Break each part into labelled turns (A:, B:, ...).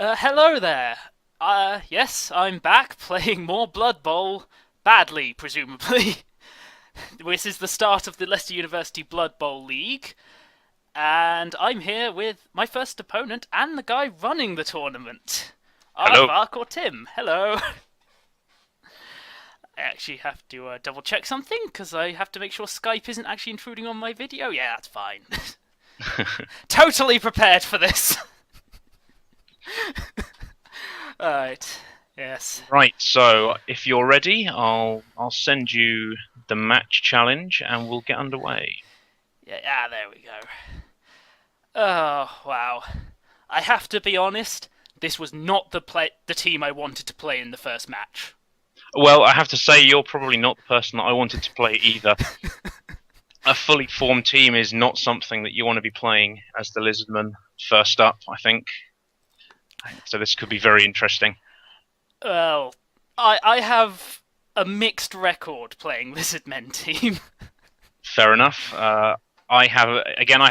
A: Hello there. Yes, I'm back playing more Blood Bowl. Badly, presumably. This is the start of the Leicester University Blood Bowl League, and I'm here with my first opponent and the guy running the tournament.
B: Hello.
A: Aardvak or Tim. Hello. I actually have to double check something, because I have to make sure Skype isn't actually intruding on my video. Yeah, that's fine. Totally prepared for this. Alright, yes.
B: Right, so if you're ready, I'll send you the match challenge and we'll get underway.
A: Yeah, there we go. Oh, wow. I have to be honest, this was not the team I wanted to play in the first match.
B: Well, I have to say you're probably not the person that I wanted to play either. A fully formed team is not something that you want to be playing as the Lizardmen first up, I think. So this could be very interesting.
A: Well, I have a mixed record playing Lizardmen team.
B: Fair enough. I have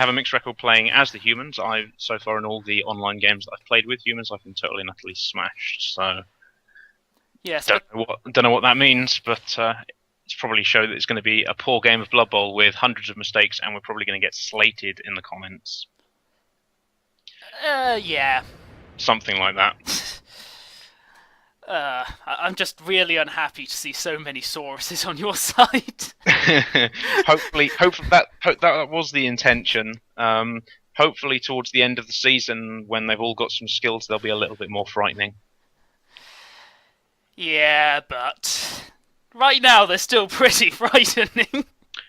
B: a mixed record playing as the humans. So far in all the online games that I've played with humans, I've been totally and utterly smashed. So
A: Yes,
B: don't know what that means, but it's probably show that it's going to be a poor game of Blood Bowl with hundreds of mistakes, and we're probably going to get slated in the comments.
A: yeah.
B: Something like that.
A: I'm just really unhappy to see so many Sauruses on your side.
B: Hopefully that was the intention. Hopefully towards the end of the season, when they've all got some skills, they'll be a little bit more frightening.
A: Yeah, but right now they're still pretty frightening.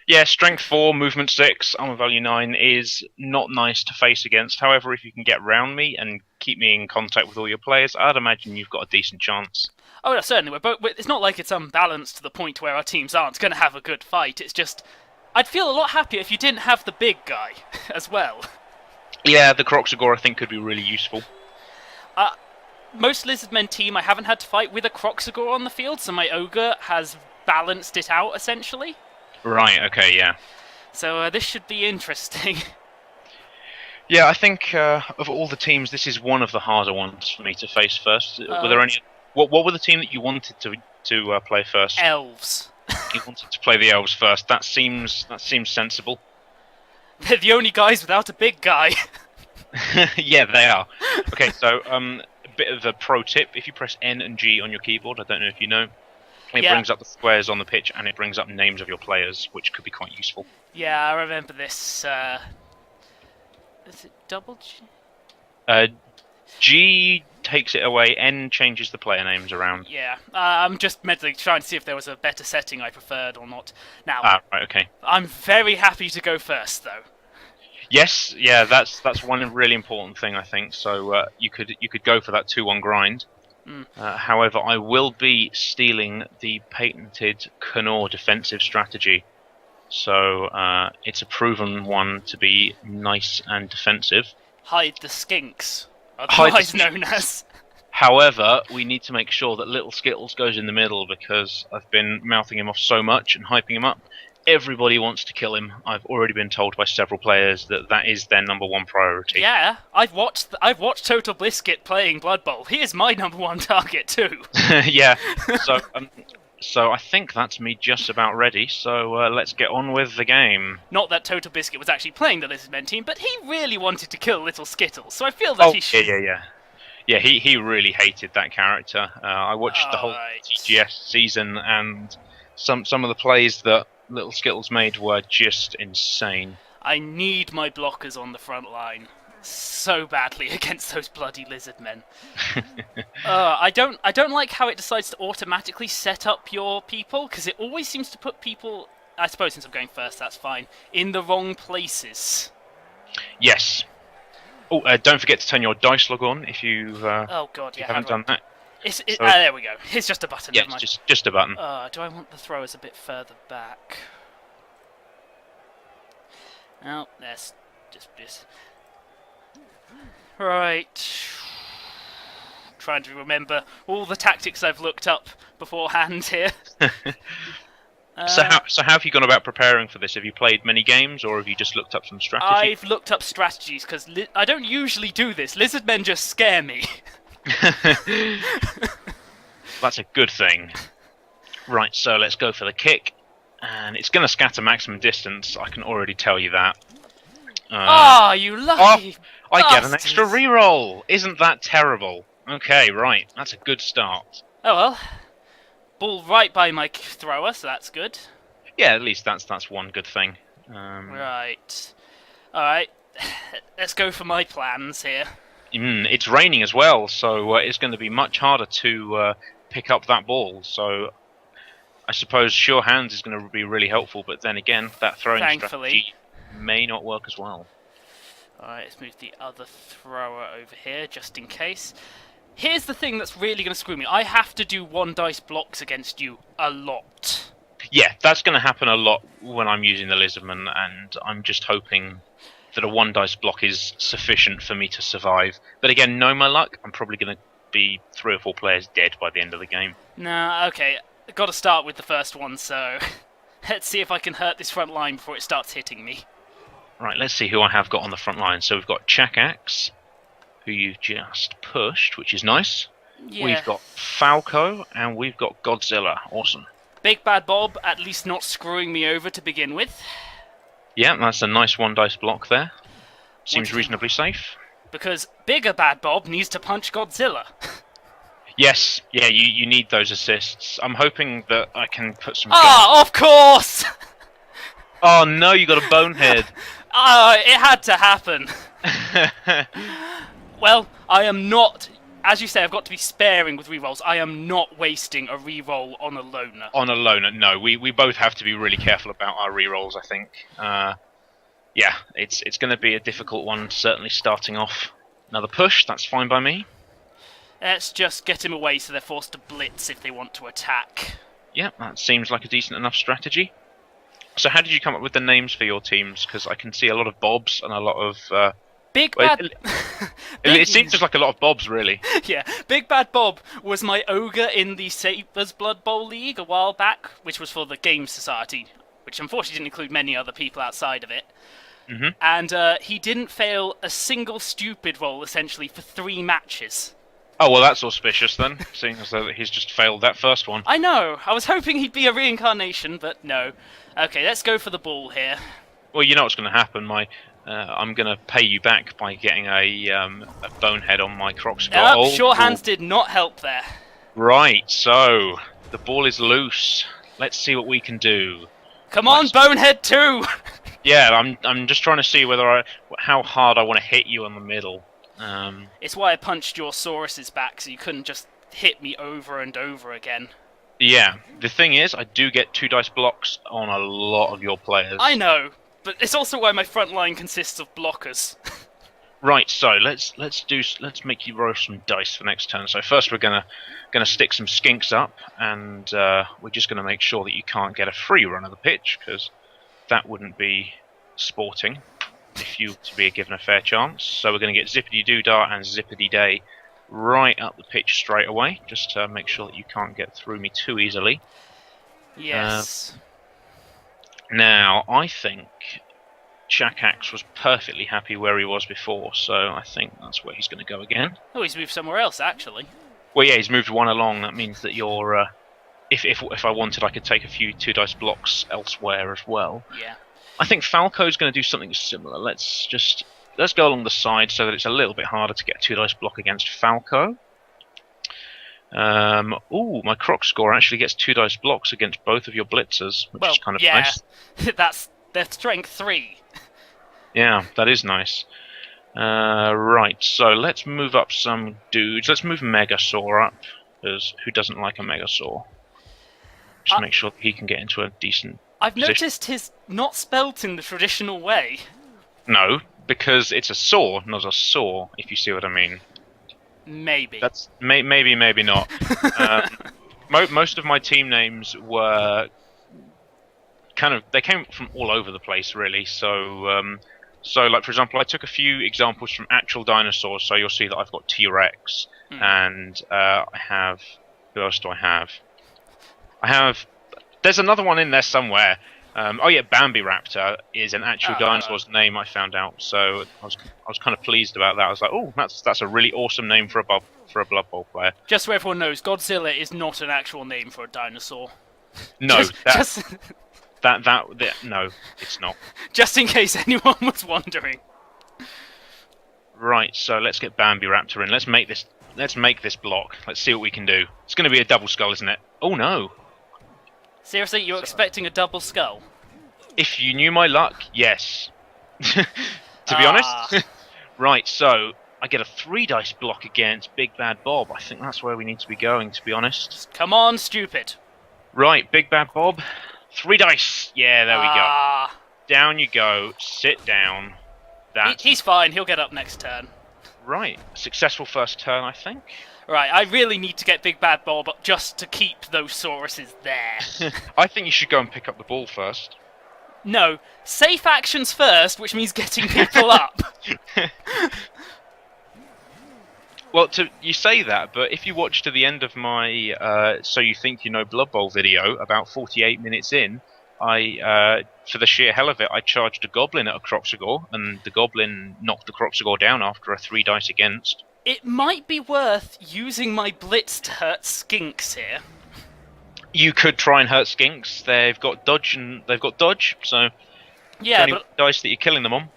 B: Yeah, strength 4, movement 6, armor value 9 is not nice to face against. However, if you can get round me and keep me in contact with all your players, I'd imagine you've got a decent chance.
A: Oh, yeah, certainly. It's not like it's unbalanced to the point where our teams aren't going to have a good fight. It's just, I'd feel a lot happier if you didn't have the big guy as well.
B: Yeah, the Croxagore I think could be really useful.
A: Most Lizardmen team I haven't had to fight with a Croxagore on the field, so my Ogre has balanced it out, essentially.
B: Right, okay, yeah.
A: So this should be interesting.
B: Yeah, I think of all the teams, this is one of the harder ones for me to face first. Were there any? What were the team that you wanted to play first?
A: Elves.
B: You wanted to play the elves first. That seems sensible.
A: They're the only guys without a big guy.
B: Yeah, they are. Okay, so a bit of a pro tip: if you press N and G on your keyboard, I don't know if you know, it brings up the squares on the pitch and it brings up names of your players, which could be quite useful.
A: Yeah, I remember this. Is it double G?
B: G takes it away, N changes the player names around.
A: Yeah, I'm just mentally trying to see if there was a better setting I preferred or not. Now,
B: right, okay.
A: I'm very happy to go first, though.
B: Yes, yeah, that's one really important thing, I think. So you could go for that 2-1 grind. However, I will be stealing the patented Knorr defensive strategy. So it's a proven one to be nice and defensive.
A: Hide the skinks, otherwise known as.
B: However, we need to make sure that Little Skittles goes in the middle, because I've been mouthing him off so much and hyping him up. Everybody wants to kill him. I've already been told by several players that is their #1 priority.
A: Yeah, I've watched Total Biscuit playing Blood Bowl. He is my #1 target too.
B: Yeah. So I think that's me just about ready. So let's get on with the game.
A: Not that Total Biscuit was actually playing the Lizardmen team, but he really wanted to kill Little Skittles. So I feel that he should.
B: Yeah. Yeah, he really hated that character. I watched the whole TGS season, and some of the plays that Little Skittles made were just insane.
A: I need my blockers on the front line so badly against those bloody Lizardmen. I don't like how it decides to automatically set up your people, because it always seems to put people, I suppose since I'm going first that's fine, in the wrong places.
B: Yes. Oh, don't forget to turn your dice log on if you
A: oh god, yeah,
B: haven't done that.
A: There we go. It's just a button.
B: Yeah, just a button.
A: Do I want the throwers a bit further back? No, that's just this. Right. Trying to remember all the tactics I've looked up beforehand here.
B: So how have you gone about preparing for this? Have you played many games, or have you just looked up some strategy?
A: I've looked up strategies, because I don't usually do this. Lizardmen just scare me.
B: That's a good thing. Right, so let's go for the kick. And it's going to scatter maximum distance, I can already tell you that.
A: You lucky
B: I get an
A: bastards.
B: extra reroll! Isn't that terrible? Okay, right, that's a good start.
A: Oh well. Ball right by my thrower, so that's good.
B: Yeah, at least that's one good thing.
A: Right. Alright. Let's go for my plans here.
B: It's raining as well, so it's going to be much harder to pick up that ball. So I suppose sure hands is going to be really helpful, but then again, that throwing strategy may not work as well.
A: Alright, let's move the other thrower over here, just in case. Here's the thing that's really going to screw me. I have to do 1 dice blocks against you a lot.
B: Yeah, that's going to happen a lot when I'm using the Lizardmen, and I'm just hoping that a 1 dice block is sufficient for me to survive. But again, know my luck, I'm probably going to be 3 or 4 players dead by the end of the game.
A: Nah, okay. Got to start with the first one, so let's see if I can hurt this front line before it starts hitting me.
B: Right, let's see who I have got on the front line. So we've got Chakax, who you've just pushed, which is nice.
A: Yeah.
B: We've got Falco, and we've got Godzilla. Awesome.
A: Big Bad Bob, at least not screwing me over to begin with.
B: Yeah, that's a nice 1 dice block there. Seems reasonably safe.
A: Because Bigger Bad Bob needs to punch Godzilla.
B: Yes, yeah, you need those assists. I'm hoping that I can put some...
A: Of course!
B: Oh no, you got a bonehead.
A: It had to happen. Well, I am not... As you say, I've got to be sparing with rerolls. I am not wasting a reroll on a loner.
B: On a loner, no. We both have to be really careful about our rerolls, I think. Yeah, it's going to be a difficult one, certainly starting off. Another push, that's fine by me.
A: Let's just get him away so they're forced to blitz if they want to attack.
B: Yeah, that seems like a decent enough strategy. So how did you come up with the names for your teams? Because I can see a lot of Bobs and a lot of... It seems just like a lot of Bobs, really.
A: Yeah, Big Bad Bob was my ogre in the Sabres Blood Bowl League a while back, which was for the Game Society, which unfortunately didn't include many other people outside of it.
B: Mm-hmm.
A: And he didn't fail a single stupid roll, essentially, for 3 matches.
B: Oh, well, that's auspicious then, seeing as though he's just failed that first one.
A: I know. I was hoping he'd be a reincarnation, but no. Okay, let's go for the ball here.
B: Well, you know what's going to happen. I'm going to pay you back by getting a bonehead on my Croc Skull.
A: Sure hands did not help there.
B: Right, so the ball is loose. Let's see what we can do.
A: Come on, Bonehead 2!
B: Yeah, I'm just trying to see how hard I want to hit you in the middle.
A: It's why I punched your Saurus's back, so you couldn't just hit me over and over again.
B: Yeah, the thing is, I do get 2 dice blocks on a lot of your players.
A: I know, but it's also why my front line consists of blockers.
B: Right, so let's make you roll some dice for next turn. So first we're gonna stick some skinks up, and we're just gonna make sure that you can't get a free run of the pitch, because that wouldn't be sporting if you to be given a fair chance. So we're gonna get Zippity Doodah and Zippity Day right up the pitch straight away, just to make sure that you can't get through me too easily.
A: Yes.
B: Now I think Chakax was perfectly happy where he was before, so I think that's where he's going to go again.
A: Oh, he's moved somewhere else, actually.
B: Well, yeah, he's moved 1 along. That means that you're... if I wanted, I could take a few 2 dice blocks elsewhere as well.
A: Yeah.
B: I think Falco's going to do something similar. Let's go along the side so that it's a little bit harder to get a 2 dice block against Falco. Ooh, my Croc score actually gets 2 dice blocks against both of your blitzers, which is kind of nice.
A: That's their strength 3.
B: Yeah, that is nice. Right, so let's move up some dudes. Let's move Megasaur up, because who doesn't like a Megasaur? Just make sure that he can get into a decent
A: I've
B: position.
A: noticed his not spelt in the traditional way.
B: No, because it's a saw, not a saw, if you see what I mean.
A: Maybe.
B: That's maybe not. Most of my team names were they came from all over the place, really. So like, for example, I took a few examples from actual dinosaurs, so you'll see that I've got T-Rex, and I have... Who else do I have? There's another one in there somewhere. Oh yeah, Bambi Raptor is an actual
A: Oh,
B: dinosaur's name. I found out, so I was kind of pleased about that. I was like, oh, that's a really awesome name for a Blood Bowl player.
A: Just so everyone knows, Godzilla is not an actual name for a dinosaur.
B: No,
A: just
B: no, it's not.
A: just in case anyone was wondering.
B: Right, so let's get Bambi Raptor in. Let's make this block. Let's see what we can do. It's going to be a double skull, isn't it? Oh no!
A: Seriously, you're expecting a double skull?
B: If you knew my luck, yes. To be honest. Right, so I get a 3 dice block against Big Bad Bob. I think that's where we need to be going, to be honest.
A: Come on, stupid.
B: Right, Big Bad Bob. 3 dice. Yeah, there we go. Down you go. Sit down.
A: He's fine. He'll get up next turn.
B: Right. Successful first turn, I think.
A: Right, I really need to get Big Bad Bob up just to keep those Sauruses there.
B: I think you should go and pick up the ball first.
A: No, safe actions first, which means getting people up.
B: Well, you say that, but if you watch to the end of my So You Think You Know Blood Bowl video, about 48 minutes in, I, for the sheer hell of it, I charged a goblin at a Croxagore, and the goblin knocked the Croxagore down after a 3 dice against.
A: It might be worth using my blitz to hurt skinks here.
B: You could try and hurt skinks. They've got dodge, so
A: yeah,
B: but dice that you're killing them on.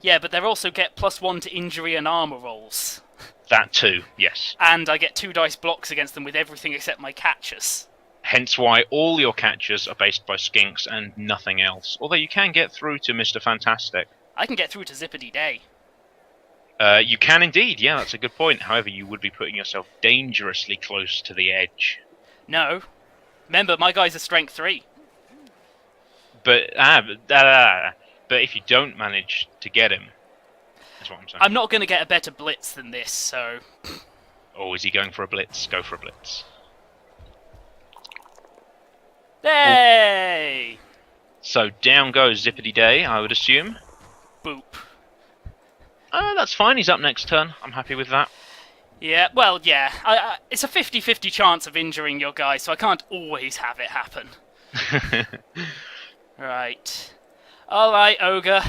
A: Yeah, but they also get +1 to injury and armor rolls.
B: That too, yes.
A: And I get 2 dice blocks against them with everything except my catchers.
B: Hence why all your catchers are based by skinks and nothing else. Although you can get through to Mr. Fantastic.
A: I can get through to Zippity Day.
B: You can indeed, yeah, that's a good point. However, you would be putting yourself dangerously close to the edge.
A: No. Remember, my guy's a strength 3.
B: But if you don't manage to get him, that's what I'm saying.
A: I'm not going to get a better blitz than this, so...
B: Oh, is he going for a blitz? Go for a blitz.
A: Hey!
B: So down goes Zippity Day, I would assume.
A: Boop.
B: That's fine, he's up next turn. I'm happy with that.
A: Yeah, well, yeah. It's a 50-50 chance of injuring your guy, so I can't always have it happen. Right. Alright, Ogre.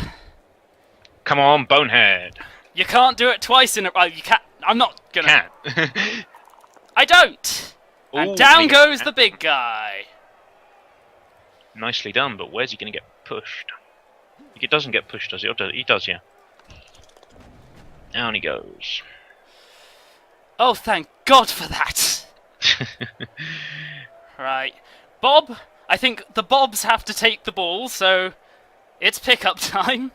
B: Come on, Bonehead.
A: You can't do it twice in a row. You can't. I'm not gonna.
B: Can't.
A: I don't! And
B: Ooh,
A: down goes the big guy.
B: Nicely done, but where's he going to get pushed? He doesn't get pushed, does he? Or he does, yeah. Down he goes.
A: Oh, thank God for that! Right. Bob, I think the Bobs have to take the ball, so it's pickup time.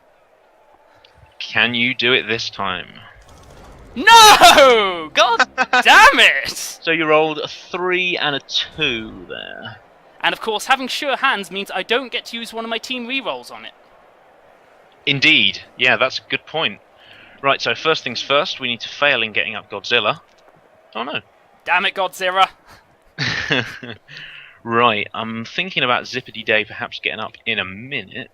B: Can you do it this time?
A: No! God damn it!
B: So you rolled a 3 and a 2 there.
A: And of course, having sure hands means I don't get to use one of my team rerolls on it.
B: Indeed. Yeah, that's a good point. Right, so first things first, we need to fail in getting up Godzilla. Oh no.
A: Damn it, Godzilla.
B: Right, I'm thinking about Zippity Day perhaps getting up in a minute.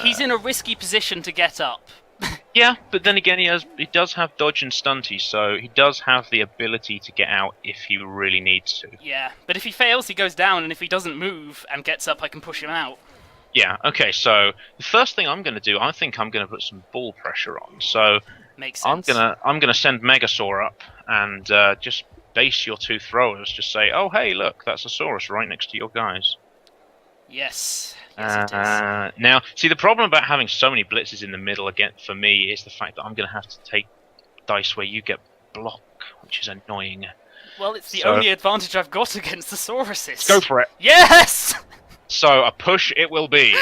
A: He's in a risky position to get up.
B: Yeah, but then again, he does have dodge and stunty, so he does have the ability to get out if he really needs to.
A: Yeah, but if he fails, he goes down, and if he doesn't move and gets up, I can push him out.
B: Yeah, okay, so the first thing I'm going to do, I think I'm going to put some ball pressure on. So
A: Makes sense.
B: I'm gonna send Megasaur up and just base your 2 throwers. Just say, oh hey, look, that's a Saurus right next to your guys.
A: Yes. Yes, it is.
B: Now, see, the problem about having so many blitzes in the middle again for me is the fact that I'm going to have to take dice where you get block, which is annoying.
A: Well, it's the only advantage I've got against the Sauruses.
B: Go for it.
A: Yes!
B: So, a push it will be.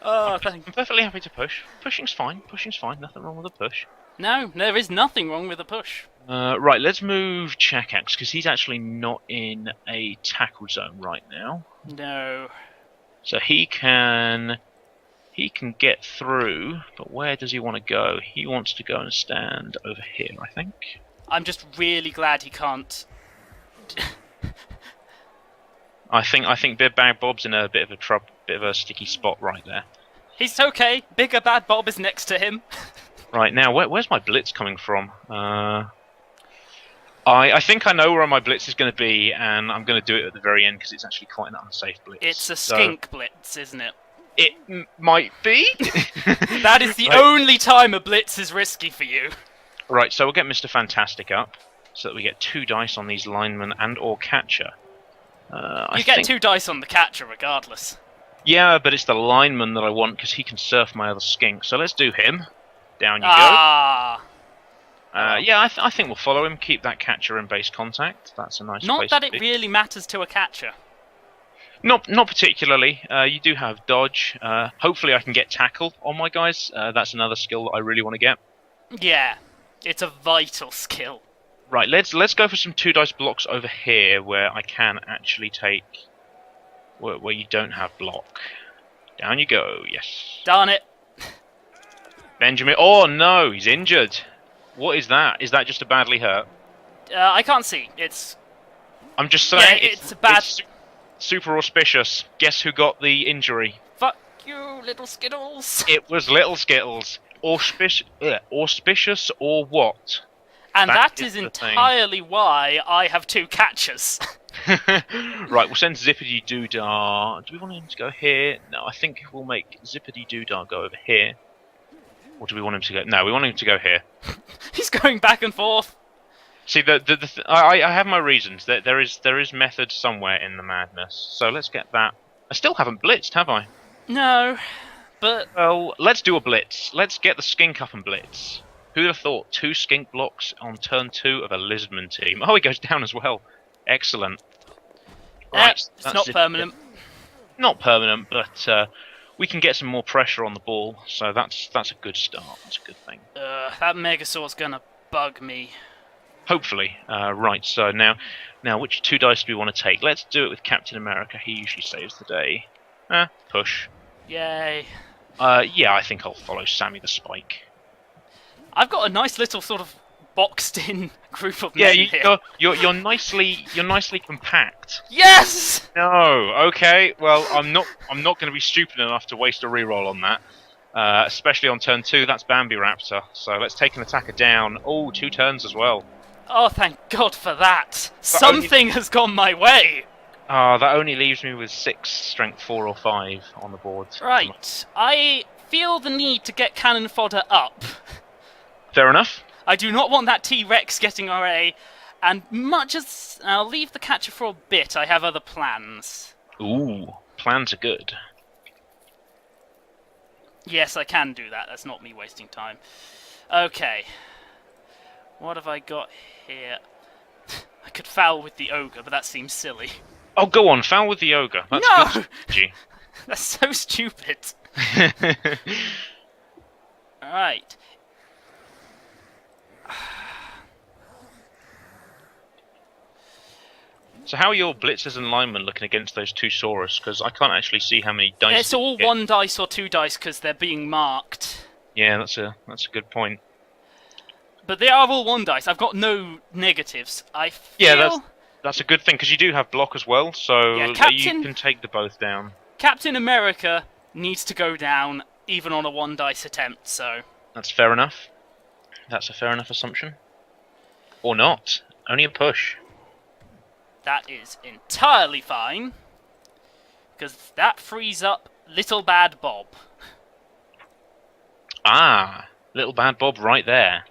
A: Oh,
B: I'm perfectly happy to push. Pushing's fine. Pushing's fine. Nothing wrong with a push.
A: No, there is nothing wrong with a push.
B: Right, let's move Chekax, because he's actually not in a tackle zone right now.
A: No.
B: So he can get through, but where does he want to go? He wants to go and stand over here, I think.
A: I'm just really glad he can't.
B: I think Big Bad Bob's in a bit of a sticky spot right there.
A: He's okay. Bigger Bad Bob is next to him.
B: Right now, where's my blitz coming from? I think I know where my blitz is going to be, and I'm going to do it at the very end because it's actually quite an unsafe blitz.
A: It's a skink blitz, isn't it?
B: It might be.
A: That is the only time a blitz is risky for you.
B: Right, so we'll get Mr. Fantastic up, so that we get 2 dice on these linemen and/or catcher.
A: You get 2 dice on the catcher regardless.
B: Yeah, but it's the lineman that I want because he can surf my other skink. So let's do him. Down you
A: go.
B: Yeah, I think we'll follow him. Keep that catcher in base contact. That's a nice place.
A: Not that it really matters to a catcher.
B: Not particularly. You do have dodge. Hopefully I can get tackle on my guys. That's another skill that I really want to get.
A: Yeah, it's a vital skill.
B: Right, let's go for some 2 dice blocks over here where I can actually take... Where you don't have block. Down you go, yes.
A: Darn it.
B: Benjamin... Oh no, he's injured. What is that? Is that just a badly hurt?
A: I can't see. It's...
B: I'm just saying,
A: yeah, it's bad...
B: It's super auspicious. Guess who got the injury?
A: Fuck you, little Skittles.
B: It was Little Skittles. Auspicious or what?
A: And that is entirely why I have 2 catchers.
B: Right, we'll send Zippity Doodah. Do we want him to go here? No, I think we'll make Zippity Doodah go over here. Or do we want him to go... No, we want him to go here.
A: He's going back and forth.
B: See, I have my reasons. There is method somewhere in the madness. So let's get that. I still haven't blitzed, have I?
A: No, but...
B: Well, let's do a blitz. Let's get the skink up and blitz. Who'd have thought 2 skink blocks on turn 2 of a Lizardmen team? Oh, he goes down as well. Excellent. Right,
A: it's not permanent.
B: Not permanent, but we can get some more pressure on the ball, so that's a good start. That's a good thing.
A: That Megasaur's gonna bug me.
B: Hopefully. Right, so now which 2 dice do we want to take? Let's do it with Captain America. He usually saves the day. Push.
A: Yay.
B: Yeah, I think I'll follow Sammy the Spike.
A: I've got a nice little sort of boxed-in group of men here.
B: You're nicely compact.
A: Yes.
B: No, okay. Well, I'm not going to be stupid enough to waste a reroll on that. Especially on turn 2. That's Bambi Raptor. So let's take an attacker down. Oh, 2 turns as well.
A: Oh, thank God for that. Something has gone my way.
B: That only leaves me with 6 strength 4 or 5 on the board.
A: Right. I feel the need to get cannon fodder up.
B: Fair enough.
A: I do not want that T-Rex getting RA, and much as I'll leave the catcher for a bit, I have other plans.
B: Ooh, plans are good.
A: Yes, I can do that. That's not me wasting time. Okay. What have I got here? I could foul with the ogre, but that seems silly.
B: Oh, go on, foul with the ogre. That's
A: no!
B: good strategy.
A: That's so stupid. Alright.
B: So how are your blitzers and linemen looking against those 2 Saurus? Because I can't actually see how many dice...
A: It's all 1 dice or 2 dice because they're being marked.
B: Yeah, that's a good point.
A: But they are all 1 dice. I've got no negatives. I feel...
B: Yeah, that's a good thing, because you do have block as well, so
A: yeah,
B: you can take the both down.
A: Captain America needs to go down, even on a 1 dice attempt, so...
B: That's fair enough. That's a fair enough assumption. Or not. Only a push.
A: That is entirely fine, because that frees up Little Bad Bob.
B: Ah, Little Bad Bob right there.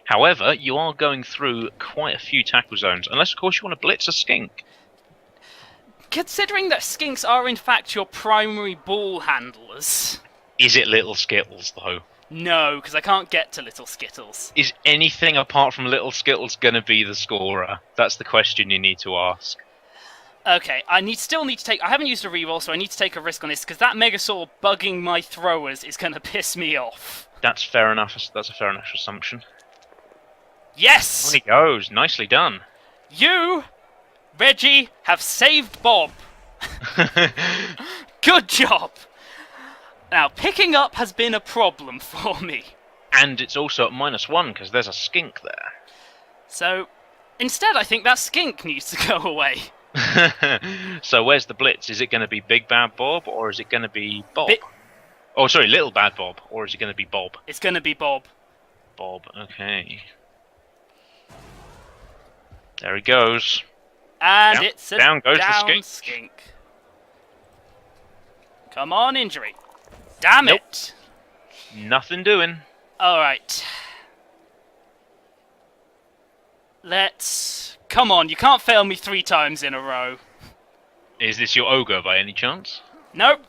B: However, you are going through quite a few tackle zones, unless of course you want to blitz a skink.
A: Considering that skinks are in fact your primary ball handlers...
B: Is it Little Skittles, though?
A: No, because I can't get to Little Skittles.
B: Is anything apart from Little Skittles going to be the scorer? That's the question you need to ask.
A: Okay, still need to take... I haven't used a reroll, so I need to take a risk on this, because that Megasaur bugging my throwers is going to piss me off.
B: That's fair enough. That's a fair enough assumption.
A: Yes!
B: On he goes. Nicely done.
A: You, Reggie, have saved Bob. Good job! Now, picking up has been a problem for me.
B: And it's also at -1, because there's a skink there.
A: So, instead I think that skink needs to go away.
B: So where's the blitz? Is it going to be Big Bad Bob, or is it going to be Bob? Oh, sorry, Little Bad Bob, or is it going to be Bob?
A: It's going to be Bob.
B: Bob, okay. There he goes.
A: And
B: Down-
A: it's a
B: down goes the
A: down
B: skink.
A: skink. Come on, injury. Damn
B: Nope.
A: it.
B: Nothing doing.
A: Alright. Come on, you can't fail me 3 times in a row.
B: Is this your ogre by any chance?
A: Nope.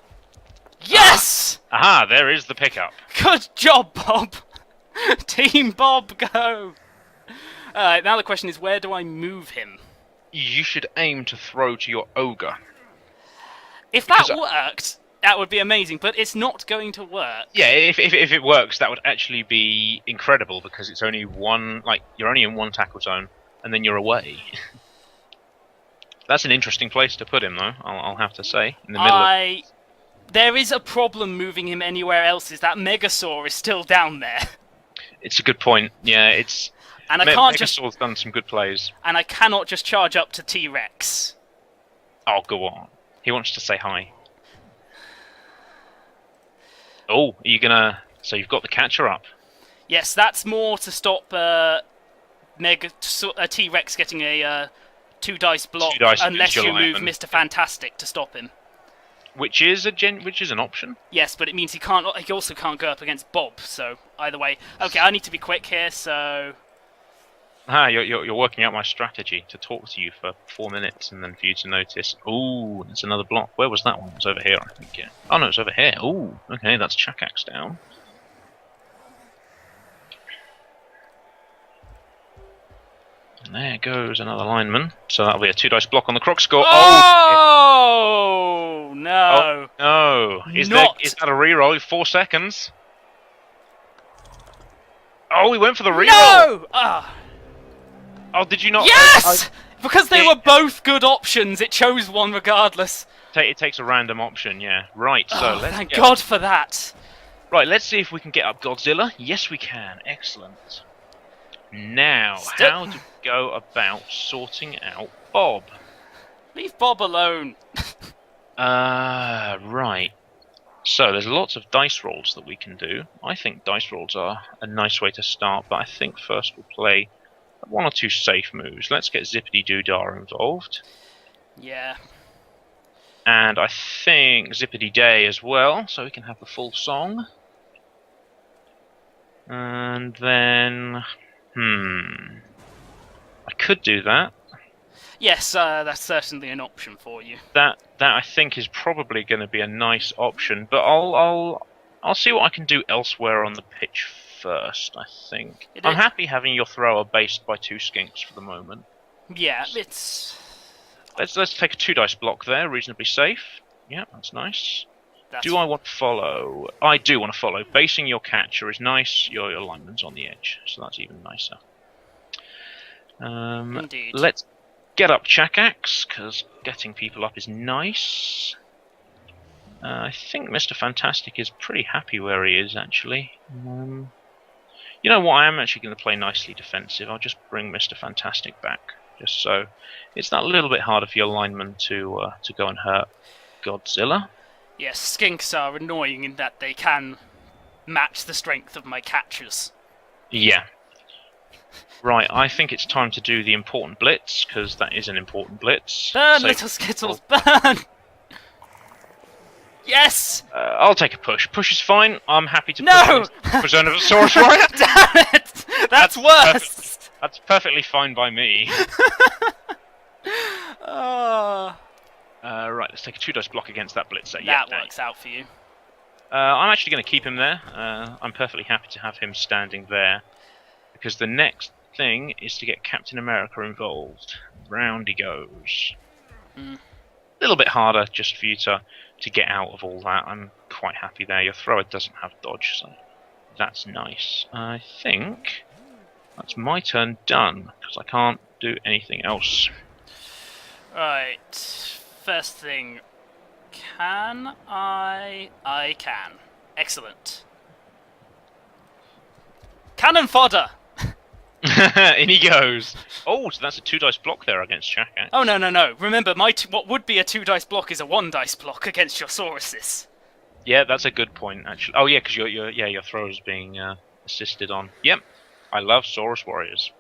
A: Yes!
B: Aha, there is the pickup.
A: Good job, Bob. Team Bob, go. Alright, now the question is, where do I move him?
B: You should aim to throw to your ogre.
A: If that worked, that would be amazing, but it's not going to work.
B: Yeah, if it works, that would actually be incredible because it's only one. Like you're only in one tackle zone, and then you're away. That's an interesting place to put him, though. I'll have to say, in the middle.
A: There is a problem moving him anywhere else. Is that Megasaur is still down there?
B: It's a good point. Yeah, it's.
A: And I can't
B: Megasaur's done some good plays.
A: And I cannot just charge up to T-Rex.
B: Oh, go on. He wants to say hi. Oh, are you gonna? So you've got the catcher up.
A: Yes, that's more to stop T-Rex getting a 2-dice block, unless you move Mr. Fantastic to stop him.
B: Which is an option.
A: Yes, but it means he also can't go up against Bob. So either way, okay, I need to be quick here. So.
B: You're working out my strategy to talk to you for 4 minutes and then for you to notice. Ooh, there's another block. Where was that one? It was over here, I think. Yeah. Oh no, it's over here. Ooh, okay, that's Chakax down. And there goes another lineman. So that'll be a 2-dice block on the croc score.
A: Oh no!
B: Oh no! Is that a reroll? 4 seconds. Oh, we went for the reroll.
A: No!
B: Oh, did you not?
A: Yes! Because they were both good options, it chose one regardless.
B: It takes a random option, yeah. Right, so let's
A: thank God for that.
B: Right, let's see if we can get up Godzilla. Yes, we can. Excellent. Now, how do we go about sorting out Bob?
A: Leave Bob alone.
B: Right. So, there's lots of dice rolls that we can do. I think dice rolls are a nice way to start, but I think first we'll play 1 or 2 safe moves. Let's get Zippity Doodah involved.
A: Yeah.
B: And I think Zippity Day as well, so we can have the full song. And then... I could do that.
A: Yes, that's certainly an option for you.
B: That I think is probably going to be a nice option, but I'll see what I can do elsewhere on the pitch first. I think I'm happy having your thrower based by 2 skinks for the moment.
A: Yeah, it's.
B: Let's take a 2-dice block there, reasonably safe. Yeah, that's nice. Do I want to follow? I do want to follow. Basing your catcher is nice. Your lineman's on the edge, so that's even nicer.
A: Indeed.
B: Let's get up Chakax, because getting people up is nice. I think Mr. Fantastic is pretty happy where he is, actually. You know what? I am actually going to play nicely defensive. I'll just bring Mr. Fantastic back, just so it's that little bit harder for your lineman to go and hurt Godzilla.
A: Yes, skinks are annoying in that they can match the strength of my catchers.
B: Yeah. Right, I think it's time to do the important blitz, because that is an important blitz.
A: Burn, little Skittles, burn! Yes!
B: I'll take a push. Push is fine. I'm happy to
A: push
B: Preservasaurus Warrior.
A: Damn it! That's worse!
B: That's perfectly fine by me. Right, let's take a 2-dice block against that blitzer.
A: That works out for you.
B: I'm actually going to keep him there. I'm perfectly happy to have him standing there. Because the next thing is to get Captain America involved. Round he goes. A little bit harder just for you to get out of all that. I'm quite happy there. Your thrower doesn't have dodge, so that's nice. I think that's my turn done, because I can't do anything else.
A: Right. First thing, can I can. Excellent. Cannon fodder!
B: In he goes. Oh, so that's a 2-dice block there against Chakax.
A: Oh, no. Remember, what would be a 2-dice block is a 1-dice block against your Sauruses.
B: Yeah, that's a good point, actually. Oh, yeah, because your thrower's being assisted on. Yep. I love Saurus Warriors.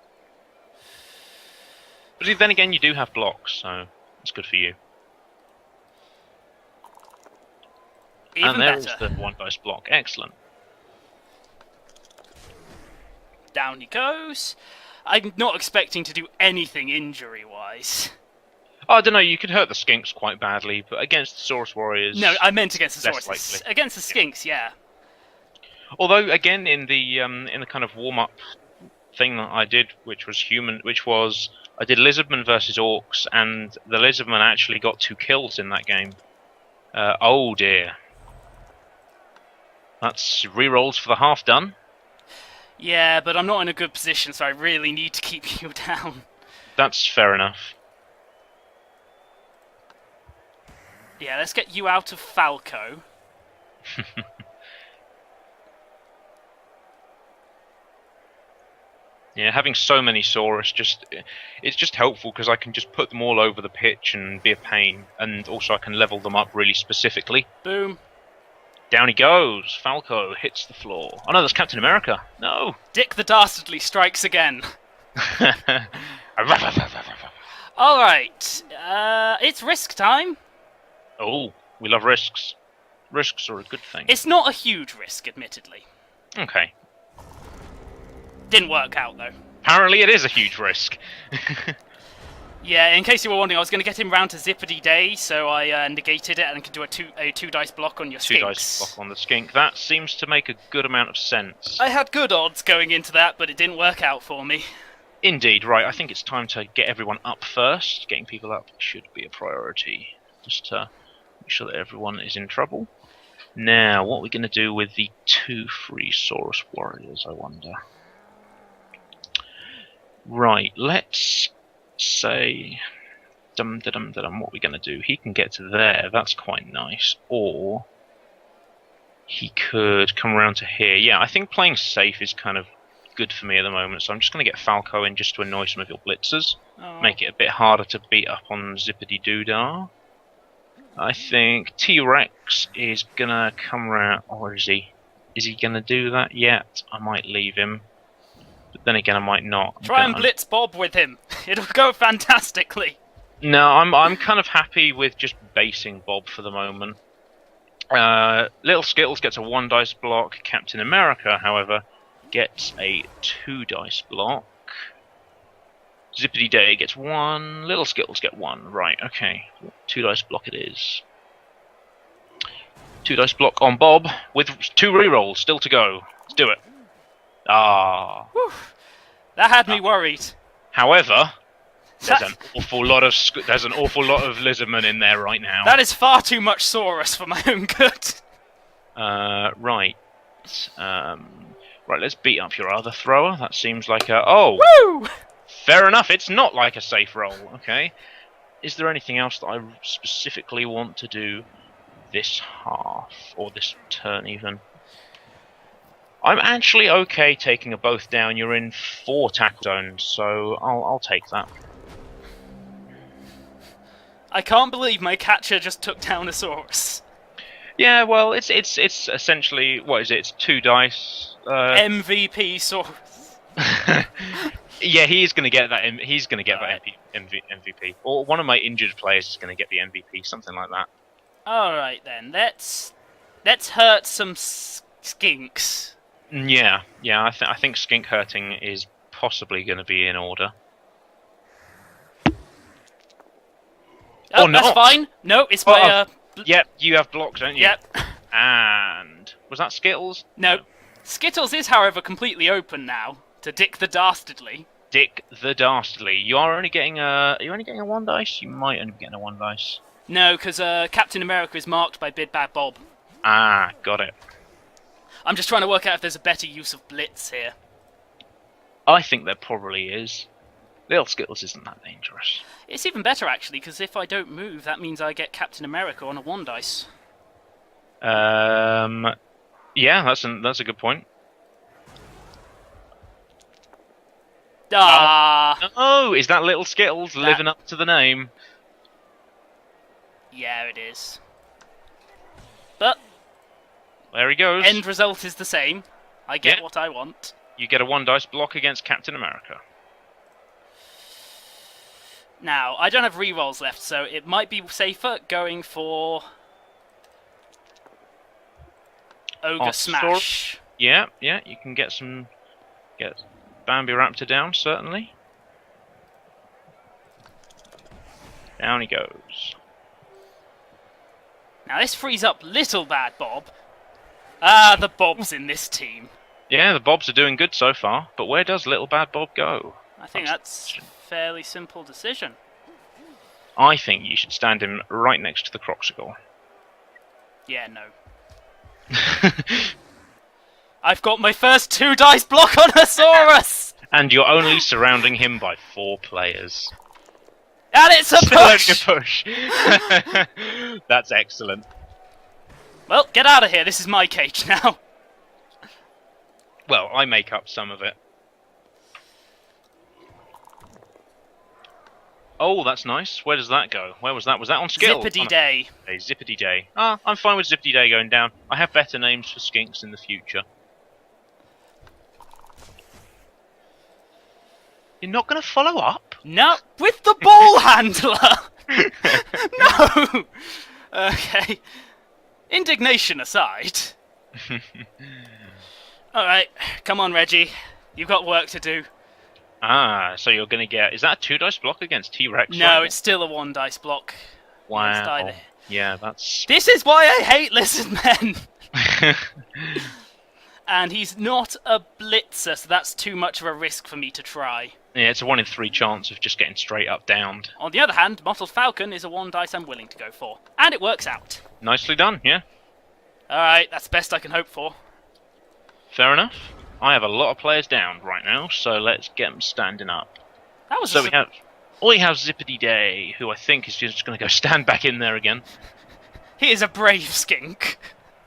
B: But then again, you do have blocks, so it's good for you.
A: Even
B: and there
A: better.
B: is the 1 dice block. Excellent.
A: Down he goes. I'm not expecting to do anything injury-wise.
B: Oh, I don't know, you could hurt the skinks quite badly, but against the Saurus Warriors...
A: No, I meant against the
B: less
A: Saurus.
B: likely.
A: Against the skinks, yeah.
B: Although, again, in the kind of warm-up thing that I did, which was I did Lizardmen versus Orcs, and the Lizardmen actually got 2 kills in that game. Oh dear. That's rerolls for the half done.
A: Yeah, but I'm not in a good position, so I really need to keep you down.
B: That's fair enough.
A: Yeah, let's get you out of Falco.
B: Yeah, having so many Saurus it's just helpful because I can just put them all over the pitch and be a pain, and also I can level them up really specifically.
A: Boom.
B: Down he goes. Falco hits the floor. Oh no, that's Captain America. No.
A: Dick the Dastardly strikes again. Alright, it's risk time.
B: Oh, we love risks. Risks are a good thing.
A: It's not a huge risk, admittedly.
B: Okay.
A: Didn't work out, though.
B: Apparently it is a huge risk.
A: Yeah, in case you were wondering, I was going to get him round to Zippity Day, so I negated it and could do a 2 dice block on your skinks.
B: 2 dice block on the skink. That seems to make a good amount of sense.
A: I had good odds going into that, but it didn't work out for me.
B: Indeed, right. I think it's time to get everyone up first. Getting people up should be a priority. Just to make sure that everyone is in trouble. Now, what are we going to do with the 2 free Saurus Warriors, I wonder? Right, let's say... what are we going to do? He can get to there, that's quite nice. Or he could come around to here. Yeah, I think playing safe is kind of good for me at the moment, so I'm just going to get Falco in just to annoy some of your blitzers.
A: Oh.
B: Make it a bit harder to beat up on Zippity Doodah. I think T-Rex is going to come around... or is he? Is he going to do that yet? I might leave him. But then again, I might not.
A: Try and blitz Bob with him. It'll go fantastically.
B: No, I'm kind of happy with just basing Bob for the moment. Little Skittles gets a 1 dice block. Captain America, however, gets a 2 dice block. Zippity Day gets 1. Little Skittles get 1. Right, okay. 2 dice block it is. 2 dice block on Bob with 2 rerolls still to go. Let's do it. Ah.
A: Whew. That had me worried.
B: However, there's an awful lot of Lizardmen in there right now.
A: That is far too much Saurus for my own good.
B: Right. Right, let's beat up your other thrower. That seems like a... oh!
A: Woo!
B: Fair enough, it's not like a safe roll, okay? Is there anything else that I specifically want to do this half? Or this turn, even? I'm actually okay taking a both down. You're in 4 tackle zones, so I'll take that.
A: I can't believe my catcher just took down a Saurus.
B: Yeah, well, it's essentially... what is it? It's 2 dice.
A: MVP Saurus.
B: Yeah, he's going to get that. He's going to get that MVP, or one of my injured players is going to get the MVP, something like that.
A: All right then, let's hurt some skinks.
B: Yeah. I think skink hurting is possibly going to be in order.
A: Oh, that's fine. No, it's my
B: Yep, you have blocks, don't you?
A: Yep.
B: And was that Skittles?
A: No. Skittles is, however, completely open now to Dick the Dastardly.
B: Dick the Dastardly. You are only getting a... Are you only getting a 1 dice? You might only be getting a 1 dice.
A: No, because Captain America is marked by Big Bad Bob.
B: Ah, got it.
A: I'm just trying to work out if there's a better use of Blitz here.
B: I think there probably is. Little Skittles isn't that dangerous.
A: It's even better, actually, because if I don't move, that means I get Captain America on a 1 dice.
B: Yeah, that's a good point.
A: Ah!
B: Oh, is that Little Skittles living up to the name?
A: Yeah, it is. But
B: there he goes.
A: end result is the same. I get what I want.
B: You get a 1 dice block against Captain America.
A: Now, I don't have rerolls left, so it might be safer going for Ogre Smash.
B: Yeah, you can get Bambi Raptor down, certainly. Down he goes.
A: Now this frees up Little Bad Bob. Ah, the Bobs in this team.
B: Yeah, the Bobs are doing good so far, but where does Little Bad Bob go?
A: I think that's a fairly simple decision.
B: I think you should stand him right next to the Croxigal.
A: Yeah, no. I've got my first 2-dice block on Asaurus!
B: And you're only surrounding him by 4 players.
A: And it's a push!
B: Still only a push! That's excellent.
A: Well, get out of here, this is my cage now.
B: Well, I make up some of it. Oh, that's nice. Where does that go? Where was that? Was that on skill?
A: Zippity Day.
B: Zippity Day. Ah, I'm fine with Zippity Day going down. I have better names for skinks in the future. You're not going to follow up?
A: No, with the ball handler! No! Okay. Indignation aside. Alright, come on, Reggie. You've got work to do.
B: Ah, so you're going to get... Is that a 2-dice block against T-Rex?
A: No, it's still a 1-dice block.
B: Wow. Yeah, that's...
A: This is why I hate Lizardmen! And he's not a blitzer, so that's too much of a risk for me to try.
B: Yeah, it's a 1 in 3 chance of just getting straight up downed.
A: On the other hand, Mottled Falcon is a 1-dice I'm willing to go for. And it works out.
B: Nicely done, yeah.
A: Alright, that's the best I can hope for.
B: Fair enough. I have a lot of players down right now, so let's get them standing up.
A: That was
B: so we have Zippity Day, who I think is just going to go stand back in there again.
A: He is a brave skink.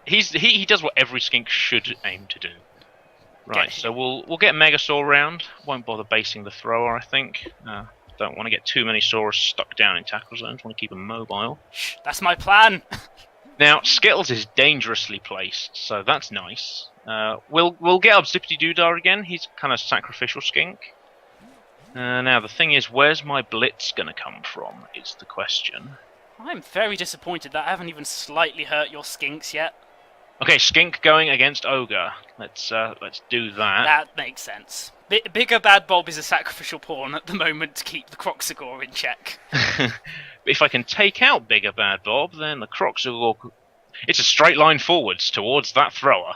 B: He does what every skink should aim to do. Right, so we'll get Megasaur round. Won't bother basing the thrower, I think. Don't want to get too many Saurus stuck down in tackle zones. Want to keep them mobile.
A: Shh, that's my plan.
B: Now Skittles is dangerously placed, so that's nice. We'll get up Zippity Doodar again. He's kind of sacrificial skink. Now the thing is, where's my blitz gonna come from? Is the question.
A: I'm very disappointed that I haven't even slightly hurt your skinks yet.
B: Okay, skink going against ogre. Let's do that.
A: That makes sense. Bigger Bad Bob is a sacrificial pawn at the moment to keep the Croxigor in check.
B: If I can take out Bigger Bad Bob, then the Croxigor... It's a straight line forwards towards that thrower.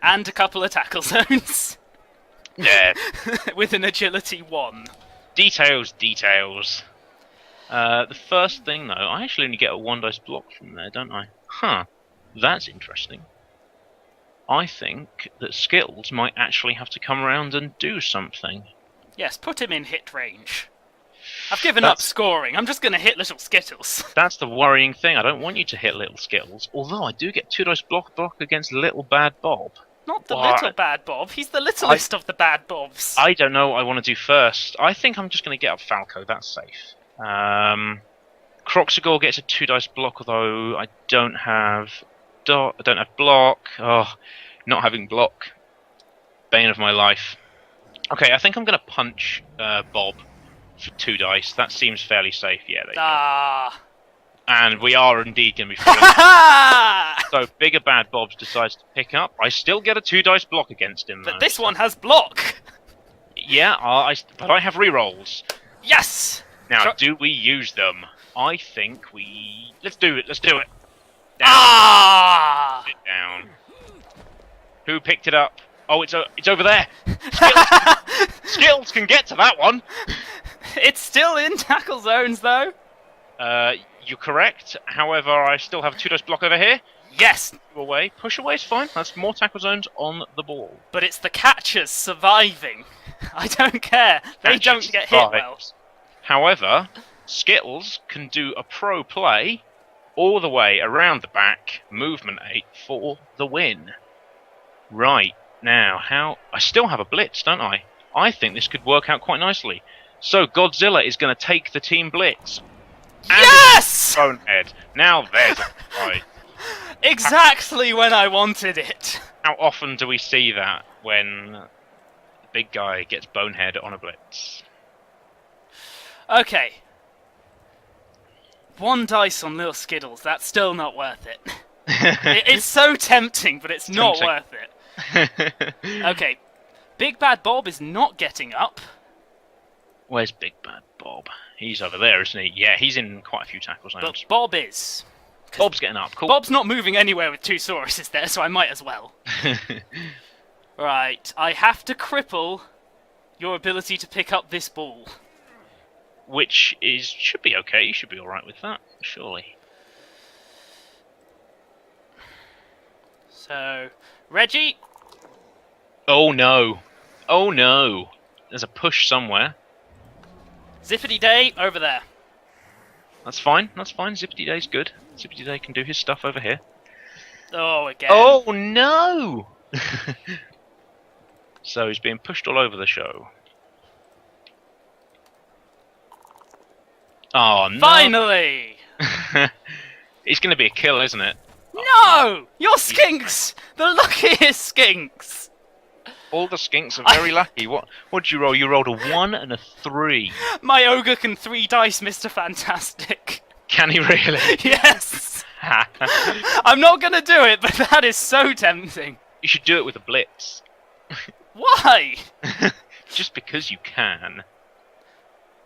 A: And a couple of tackle zones.
B: Yeah.
A: With an agility 1.
B: Details. The first thing, though, I actually only get a 1-dice block from there, don't I? Huh. That's interesting. I think that Skittles might actually have to come around and do something.
A: Yes, put him in hit range. I've given up scoring. I'm just going to hit little Skittles.
B: That's the worrying thing. I don't want you to hit little Skittles. Although I do get 2-dice block against Little Bad Bob.
A: Not the Little Bad Bob. He's the littlest of the Bad Bobs.
B: I don't know what I want to do first. I think I'm just going to get up Falco. That's safe. Croxigor gets a 2-dice block, although I don't have block. Oh, not having block. Bane of my life. Okay, I think I'm going to punch Bob for 2 dice. That seems fairly safe. Yeah, there you go. And we are indeed going to be falling. So Bigger Bad Bob decides to pick up. I still get a 2-dice block against him, though.
A: But this one has block.
B: Yeah, but I have rerolls.
A: Yes!
B: Now, do we use them? I think we... Let's do it. Down. Sit down. Who picked it up? Oh, it's over there. Skittles can get to that one.
A: It's still in tackle zones, though.
B: You're correct. However, I still have a 2-dice block over here.
A: Yes.
B: Push away is fine. That's more tackle zones on the ball.
A: But it's the catchers surviving. I don't care. They don't get hit well.
B: However, Skittles can do a pro play all the way around the back, movement 8 for the win. Right, now, I still have a blitz, don't I? I think this could work out quite nicely. So Godzilla is going to take the team blitz. And
A: yes!
B: Bonehead. Now there's a fight.
A: Exactly when I wanted it.
B: How often do we see that when the big guy gets Bonehead on a blitz?
A: Okay. 1 dice on little Skittles. That's still not worth it. It's so tempting, but it's not worth it. Okay. Big Bad Bob is not getting up.
B: Where's Big Bad Bob? He's over there, isn't he? Yeah, he's in quite a few tackle zones.
A: But Bob is.
B: Bob's getting up. Cool.
A: Bob's not moving anywhere with 2 Sauruses there, so I might as well. Right, I have to cripple your ability to pick up this ball.
B: Which should be okay. You should be alright with that, surely.
A: So, Reggie.
B: Oh no. Oh no. There's a push somewhere.
A: Zippity Day, over there.
B: That's fine. That's fine. Zippity Day's good. Zippity Day can do his stuff over here.
A: Oh, again.
B: Oh no! So he's being pushed all over the show. Oh no!
A: Finally!
B: It's going to be a kill, isn't it?
A: No! You're skinks! The luckiest skinks!
B: All the skinks are very lucky. What did you roll? You rolled a 1 and a 3.
A: My ogre can 3 dice, Mr. Fantastic.
B: Can he really?
A: Yes! I'm not gonna do it, but that is so tempting.
B: You should do it with a blitz.
A: Why?
B: Just because you can.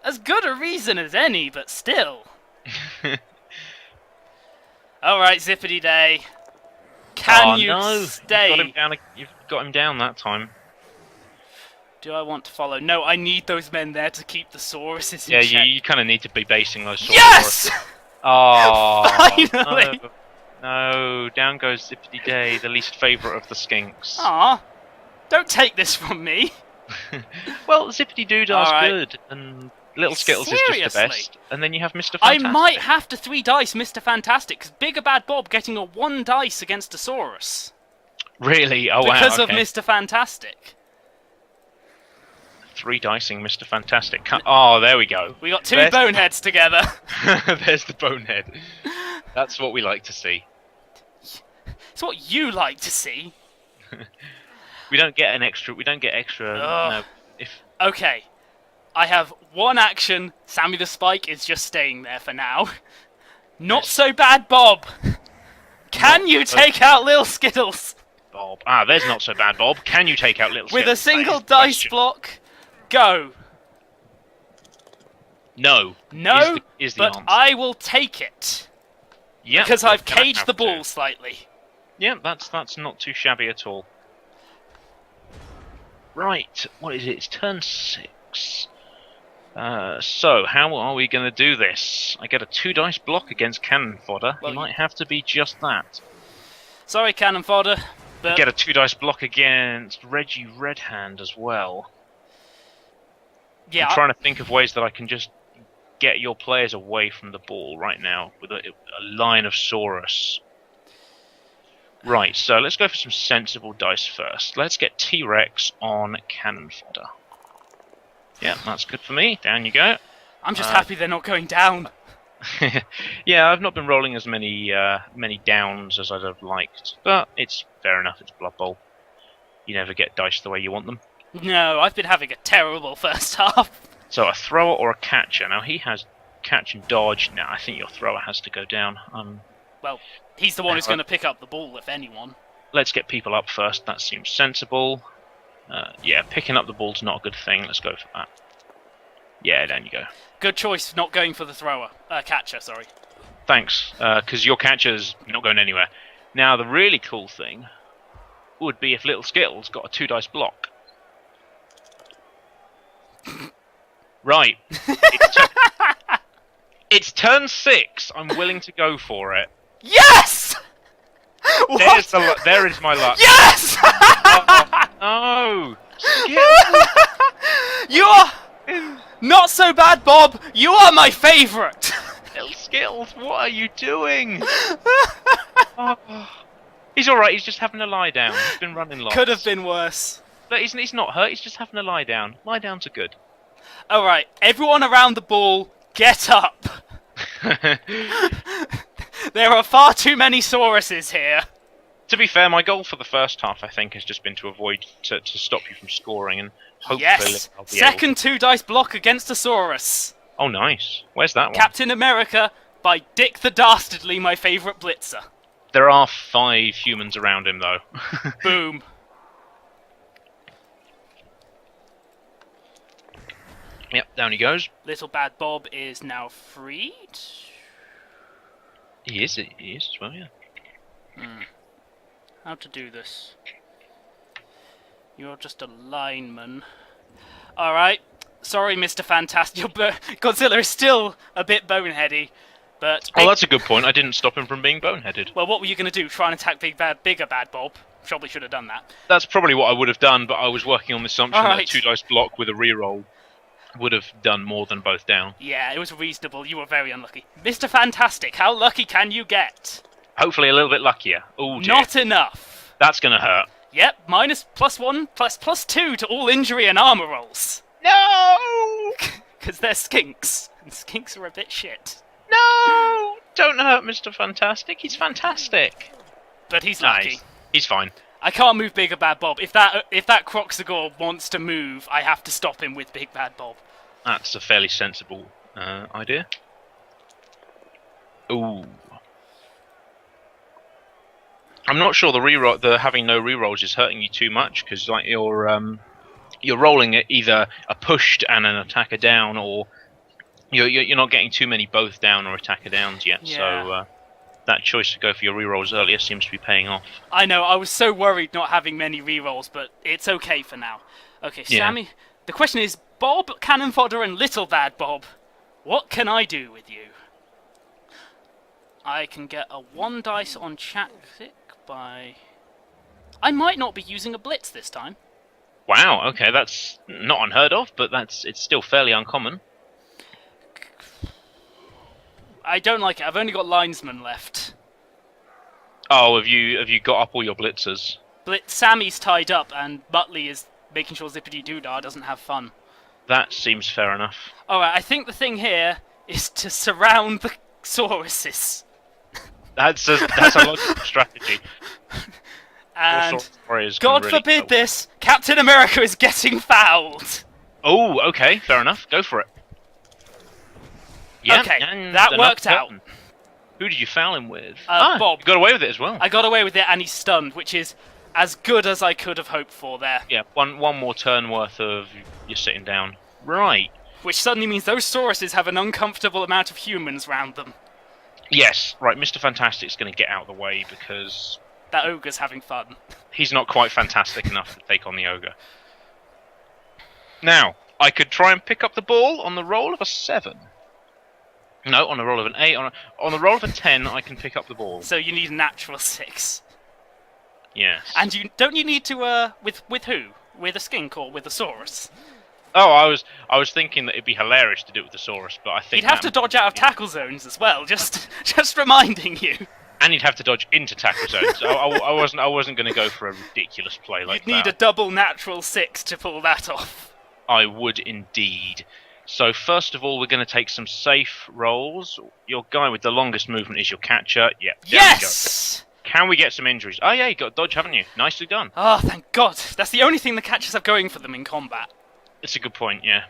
A: As good a reason as any, but still. Alright, Zippity Day. Can you stay?
B: You've got him down that time.
A: Do I want to follow? No, I need those men there to keep the Sauruses in check.
B: Yeah, you kind of need to be basing those Sauruses.
A: Yes!
B: Oh,
A: Finally!
B: No, down goes Zippity Day, the least favourite of the skinks.
A: Aw, don't take this from me.
B: Well, Zippity Doodar's
A: right.
B: good, and Little Skittles is just the best. And then you have Mr. Fantastic.
A: I might have to 3 dice Mr. Fantastic, because Bigger Bad Bob getting a 1 dice against a Saurus.
B: Really? Oh, wow.
A: Because of Mr. Fantastic.
B: 3 dicing Mr. Fantastic. Oh, there we go.
A: We got 2 boneheads together.
B: There's the bonehead. That's what we like to see.
A: It's what you like to see.
B: We don't get extra. No,
A: Okay. I have 1 action. Sammy the Spike is just staying there for now. Not so bad, Bob. Can you take out Lil Skittles?
B: Bob. Ah, there's not so bad, Bob. Can you take out Little Skittles?
A: With a single dice block. Go.
B: No.
A: No,
B: is the
A: but
B: answer.
A: I will take it.
B: Yeah.
A: Because I've caged the ball slightly.
B: Yeah, that's not too shabby at all. Right. What is it? It's turn 6. So, how are we going to do this? I get a 2 dice block against Cannon Fodder.
A: Well,
B: it might have to be just that.
A: Sorry, Cannon Fodder. But...
B: Get a 2 dice block against Reggie Redhand as well.
A: Yeah,
B: I'm trying to think of ways that I can just get your players away from the ball right now with a line of Saurus. Right, so let's go for some sensible dice first. Let's get T-Rex on Cannon Fodder. Yeah, that's good for me. Down you go.
A: I'm just happy they're not going down.
B: Yeah, I've not been rolling as many downs as I'd have liked, but it's fair enough. It's Blood Bowl. You never get dice the way you want them.
A: No, I've been having a terrible first half.
B: So a thrower or a catcher. Now he has catch and dodge. Now I think your thrower has to go down.
A: Well, he's the one who's going to pick up the ball, if anyone.
B: Let's get people up first. That seems sensible. Yeah, picking up the ball's not a good thing. Let's go for that. Yeah, down you go.
A: Good choice not going for the thrower. Catcher, sorry.
B: Thanks, because your catcher's not going anywhere. Now, the really cool thing would be if Little Skittles got a 2 dice block. Right. It's turn 6. I'm willing to go for it.
A: Yes!
B: There is my luck.
A: Yes!
B: Oh,
A: You are not so bad, Bob. You are my favourite.
B: Little Skittles, what are you doing? Oh. He's alright, he's just having a lie down. He's been running lots.
A: Could have been worse.
B: But he's not hurt, he's just having a lie down. Lie downs are good.
A: Alright, everyone around the ball, get up. There are far too many Sauruses here.
B: To be fair, my goal for the first half, I think, has just been to avoid to stop you from scoring, and hopefully
A: Yes,
B: I'll be
A: second 2 dice block against a Saurus.
B: Oh, nice. Where's that one?
A: Captain America by Dick the Dastardly, my favourite blitzer.
B: There are 5 humans around him, though.
A: Boom.
B: Yep, down he goes.
A: Little Bad Bob is now freed.
B: He is as well, yeah.
A: How to do this? You're just a lineman. Alright. Sorry, Mr. Fantastic. Godzilla is still a bit boneheady, but...
B: Oh, that's a good point. I didn't stop him from being boneheaded.
A: Well, what were you going to do? Try and attack bigger Bad Bob? Probably should have done that.
B: That's probably what I would have done, but I was working on the assumption that a 2-dice block with a reroll would have done more than both down.
A: Yeah, it was reasonable. You were very unlucky. Mr. Fantastic, how lucky can you get?
B: Hopefully a little bit luckier. Oh, dear.
A: Not enough.
B: That's going to hurt.
A: Yep, minus +1, +2 to all injury and armor rolls.
B: No!
A: Because they're skinks, and skinks are a bit shit.
B: No! Don't hurt Mr. Fantastic. He's fantastic.
A: But he's lucky.
B: Nice. He's fine.
A: I can't move Bigger Bad Bob. If that Croxagore wants to move, I have to stop him with Big Bad Bob.
B: That's a fairly sensible idea. Ooh. I'm not sure the having no rerolls is hurting you too much, because like you're rolling at either a pushed and an attacker down, or you're not getting too many both down or attacker downs yet.
A: Yeah.
B: So that choice to go for your rerolls earlier seems to be paying off.
A: I know, I was so worried not having many rerolls, but it's okay for now. Okay,
B: Yeah.
A: Sammy, the question is, Bob, Cannon Fodder, and Little Bad Bob, what can I do with you? I can get a 1 dice on Chakzik by... I might not be using a Blitz this time.
B: Wow, okay, that's not unheard of, but it's still fairly uncommon.
A: I don't like it, I've only got linesmen left.
B: Oh, have you got up all your blitzers?
A: Sammy's tied up, and Butley is making sure Zippity Doodah doesn't have fun.
B: That seems fair enough.
A: Alright, I think the thing here is to surround the Sauruses.
B: That's a logical strategy.
A: And God forbid this, Captain America is getting fouled.
B: Oh, okay, fair enough. Go for it. Yeah,
A: okay, that worked out.
B: Who did you foul him with?
A: Bob.
B: You got away with it as well.
A: I got away with it, and he's stunned, which is as good as I could have hoped for there.
B: Yeah, one more turn worth of you're sitting down. Right.
A: Which suddenly means those Sauruses have an uncomfortable amount of humans round them.
B: Yes, right, Mr. Fantastic's going to get out of the way because...
A: That ogre's having fun.
B: He's not quite fantastic enough to take on the ogre. Now, I could try and pick up the ball on the roll of a 7. No, on the roll of an 8. On the roll of a 10, I can pick up the ball.
A: So you need a natural 6.
B: Yes.
A: And don't you need to, with who? With a skink or with a Saurus?
B: Oh, I was thinking that it'd be hilarious to do it with the Saurus, but I think
A: you'd have to dodge out of tackle zones as well. Just reminding you.
B: And you'd have to dodge into tackle zones. I wasn't going to go for a ridiculous play like that.
A: You'd need a double natural 6 to pull that off.
B: I would indeed. So first of all, we're going to take some safe rolls. Your guy with the longest movement is your catcher. Yeah.
A: Yes.
B: Can we get some injuries? Oh yeah, you got dodge, haven't you? Nicely done.
A: Oh, thank God. That's the only thing the catchers have going for them in combat.
B: It's a good point, yeah.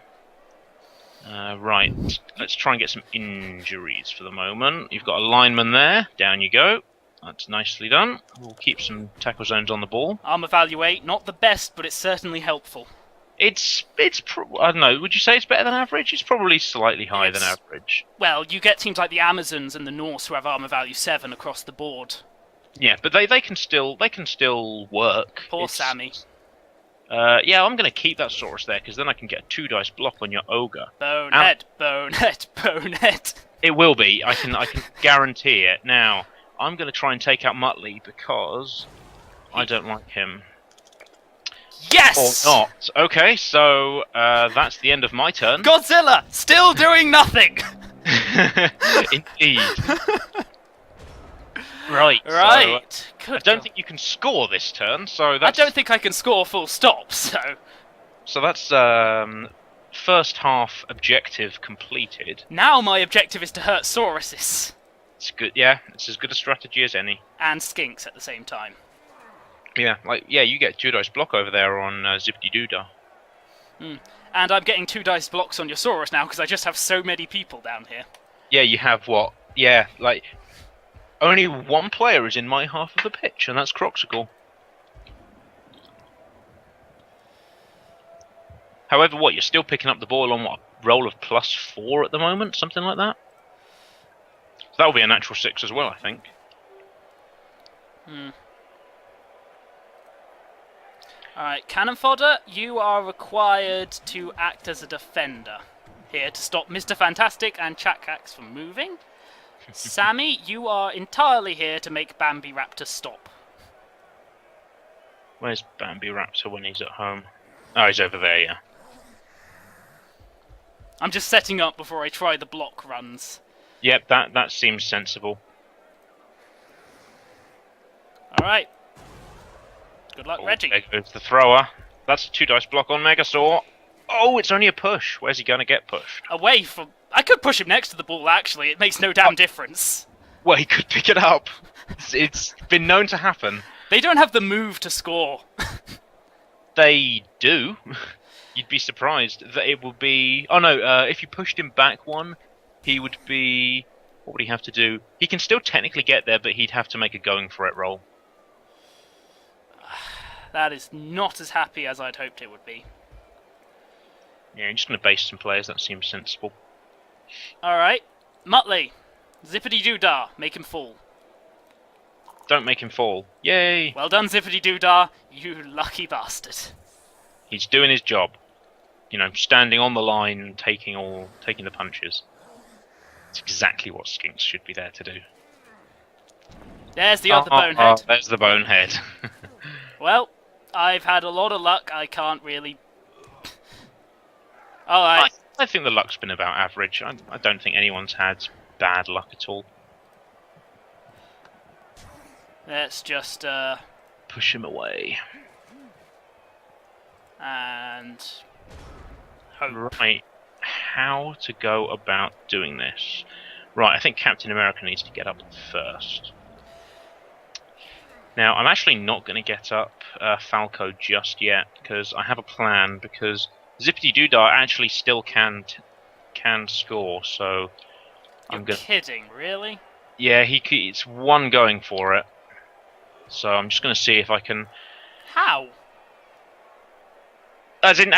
B: Right, let's try and get some injuries for the moment. You've got a lineman there. Down you go. That's nicely done. We'll keep some tackle zones on the ball.
A: Armor value 8, not the best, but it's certainly helpful.
B: I don't know, would you say it's better than average? It's probably slightly higher than average.
A: Well, you get teams like the Amazons and the Norse who have armor value 7 across the board.
B: Yeah, but they can still work.
A: Poor Sammy.
B: Yeah, I'm going to keep that Saurus there, because then I can get a 2-dice block on your ogre.
A: Bonehead, bonehead, bonehead.
B: It will be. I can guarantee it. Now, I'm going to try and take out Muttley, because I don't like him.
A: Yes!
B: Or not. Okay, so that's the end of my turn.
A: Godzilla, still doing nothing!
B: Indeed. Right. So, I don't think you can score this turn, so that's...
A: I don't think I can score full stop, so...
B: So that's first half objective completed.
A: Now my objective is to hurt Sauruses.
B: It's good, yeah. It's as good a strategy as any.
A: And skinks at the same time.
B: Yeah, you get 2-dice block over there on Zippity Doodah.
A: And I'm getting 2 dice blocks on your Saurus now because I just have so many people down here.
B: Yeah, you have what? Yeah, like only one player is in my half of the pitch, and that's Croxical. However, what, you're still picking up the ball on what, a roll of +4 at the moment, something like that. So that'll be a natural 6 as well, I think.
A: Alright, Cannon Fodder, you are required to act as a defender here to stop Mr. Fantastic and Chakax from moving. Sammy, you are entirely here to make Bambi Raptor stop.
B: Where's Bambi Raptor when he's at home? Oh, he's over there, yeah.
A: I'm just setting up before I try the block runs.
B: Yep, that seems sensible.
A: Alright. Good luck, Reggie.
B: There goes the thrower. That's a 2 dice block on Megasaur. Oh, it's only a push. Where's he going to get pushed?
A: Away from... I could push him next to the ball, actually. It makes no damn difference.
B: Well, he could pick it up. It's been known to happen.
A: They don't have the move to score.
B: They do. You'd be surprised that it will be... Oh no, if you pushed him back one, he would be... What would he have to do? He can still technically get there, but he'd have to make a going for it roll.
A: That is not as happy as I'd hoped it would be.
B: Yeah, you're just going to base some players, that seems sensible.
A: Alright. Muttley. Zippity-doo-dah. Make him fall.
B: Don't make him fall. Yay!
A: Well done, Zippity-doo-dah. You lucky bastard.
B: He's doing his job. You know, standing on the line and taking the punches. It's exactly what skinks should be there to do.
A: There's the other bonehead.
B: There's the bonehead.
A: Well, I've had a lot of luck. I can't really... Alright.
B: I think the luck's been about average. I don't think anyone's had bad luck at all.
A: Let's just...
B: push him away.
A: And... hope.
B: Right. How to go about doing this? Right, I think Captain America needs to get up first. Now, I'm actually not going to get up Falco just yet, because I have a plan, because Zippity-Doo-Dah actually still can score, so...
A: You're kidding, really?
B: Yeah, it's one going for it. So I'm just going to see if I can...
A: How?
B: As in,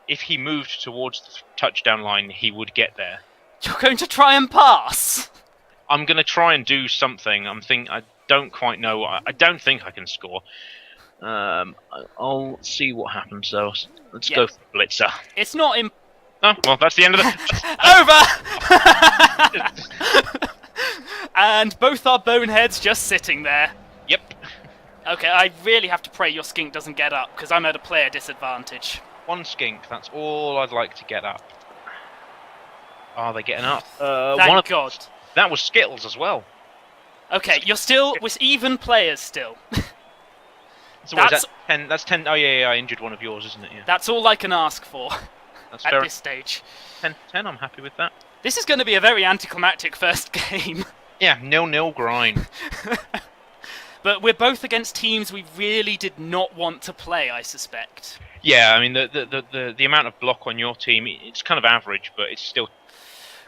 B: if he moved towards the touchdown line, he would get there.
A: You're going to try and pass?
B: I'm going to try and do something. I don't quite know. I don't think I can score. I'll see what happens though. Let's go for Blitzer.
A: It's not in.
B: Oh, well, that's the end of the...
A: Over! And both our boneheads just sitting there.
B: Yep.
A: Okay, I really have to pray your skink doesn't get up, because I'm at a player disadvantage.
B: One skink, that's all I'd like to get up. Are they getting up?
A: Thank God.
B: That was Skittles as well.
A: Okay, you're still with even players still.
B: So what is that? 10? That's 10. Oh yeah, I injured one of yours, isn't it? Yeah.
A: That's all I can ask for
B: That's
A: at
B: fair.
A: this stage.
B: 10, I'm happy with that.
A: This is going to be a very anticlimactic first game.
B: Yeah, 0-0 grind.
A: But we're both against teams we really did not want to play, I suspect.
B: Yeah, I mean the amount of block on your team, it's kind of average, but it's still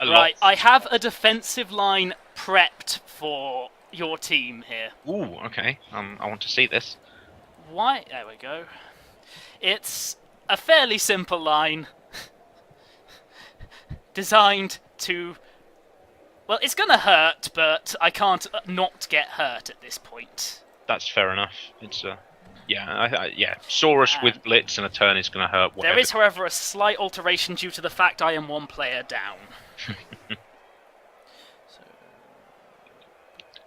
B: a lot.
A: Right, I have a defensive line prepped for your team here.
B: Ooh, okay. I want to see this.
A: Why? There we go. It's a fairly simple line. Designed to... Well, it's gonna hurt, but I can't not get hurt at this point.
B: That's fair enough. It's yeah. Saurus with Blitz and a turn is gonna hurt. Whatever.
A: There is, however, a slight alteration due to the fact I am one player down. So...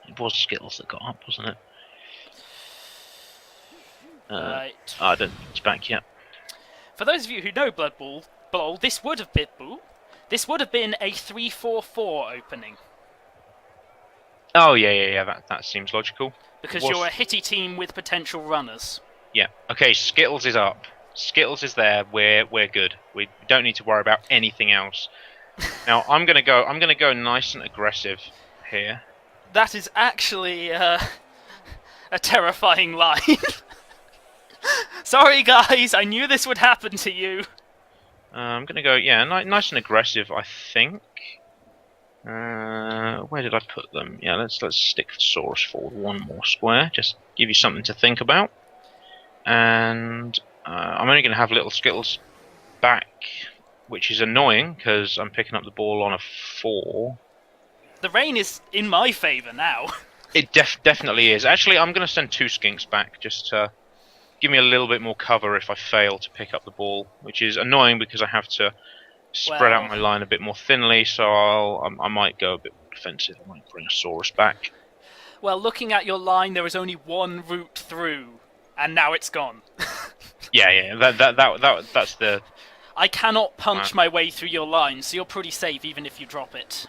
B: It was Skittles that got up, wasn't it?
A: Right.
B: I don't think it's back yet. For
A: those of you who know Blood Bowl, this would have been a 3-4-4 opening.
B: Oh yeah. That seems logical.
A: Because you're a hitty team with potential runners.
B: Yeah. Okay. Skittles is up. Skittles is there. We're good. We don't need to worry about anything else. Now I'm gonna go nice and aggressive here.
A: That is actually a terrifying line. Sorry, guys. I knew this would happen to you.
B: I'm gonna go, yeah, nice and aggressive, I think. Where did I put them? Yeah, let's stick Saurus forward one more square, just give you something to think about. And I'm only gonna have little Skittles back, which is annoying because I'm picking up the ball on a 4.
A: The rain is in my favour now.
B: It definitely is. Actually, I'm gonna send 2 skinks back just to give me a little bit more cover if I fail to pick up the ball, which is annoying because I have to spread out my line a bit more thinly, so I might go a bit more defensive. I might bring a Saurus back.
A: Well, looking at your line, there is only one route through, and now it's gone.
B: Yeah, that's the...
A: I cannot punch my way through your line, so you're pretty safe even if you drop it.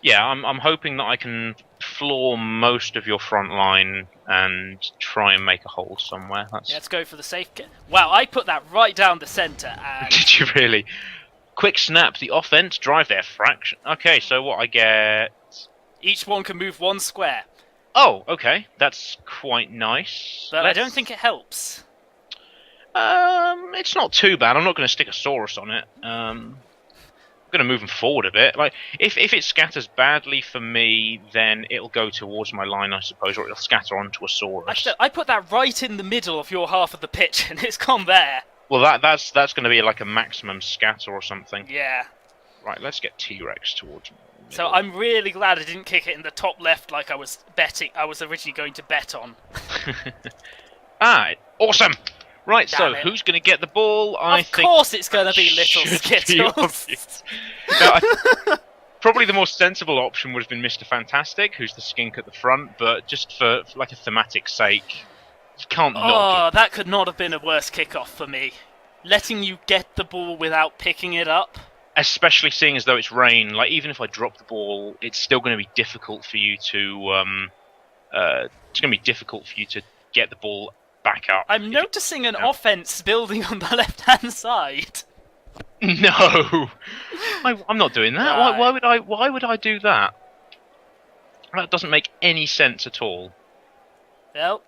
B: Yeah, I'm hoping that I can floor most of your front line and try and make a hole somewhere.
A: Yeah, let's go for the safe. Wow, I put that right down the centre. And...
B: Did you really? Quick snap, the offense, drive their fraction. Okay, so what I get...
A: Each one can move 1 square.
B: Oh, okay, that's quite nice.
A: But I don't think it helps.
B: It's not too bad. I'm not going to stick a Saurus on it. I'm going to move them forward a bit. Like, if it scatters badly for me, then it'll go towards my line, I suppose, or it'll scatter onto a Saurus.
A: Actually, I put that right in the middle of your half of the pitch, and it's gone there.
B: Well, that's going to be like a maximum scatter or something.
A: Yeah.
B: Right, let's get T-Rex towards me.
A: So I'm really glad I didn't kick it in the top left like I was originally going to bet on.
B: Awesome! Right,
A: Damn
B: so
A: it.
B: who's going to get the ball?
A: Of course it's going to be Little Skittles.
B: Probably the more sensible option would have been Mr. Fantastic, who's the skink at the front, but just for like a thematic sake, you can't not.
A: That could not have been a worse kickoff for me. Letting you get the ball without picking it up.
B: Especially seeing as though it's rain, like even if I drop the ball, it's still going to be difficult for you to get the ball back up.
A: I'm noticing an offense building on the left-hand side.
B: No, I'm not doing that.
A: Right.
B: Why would I do that? That doesn't make any sense at all.
A: Well,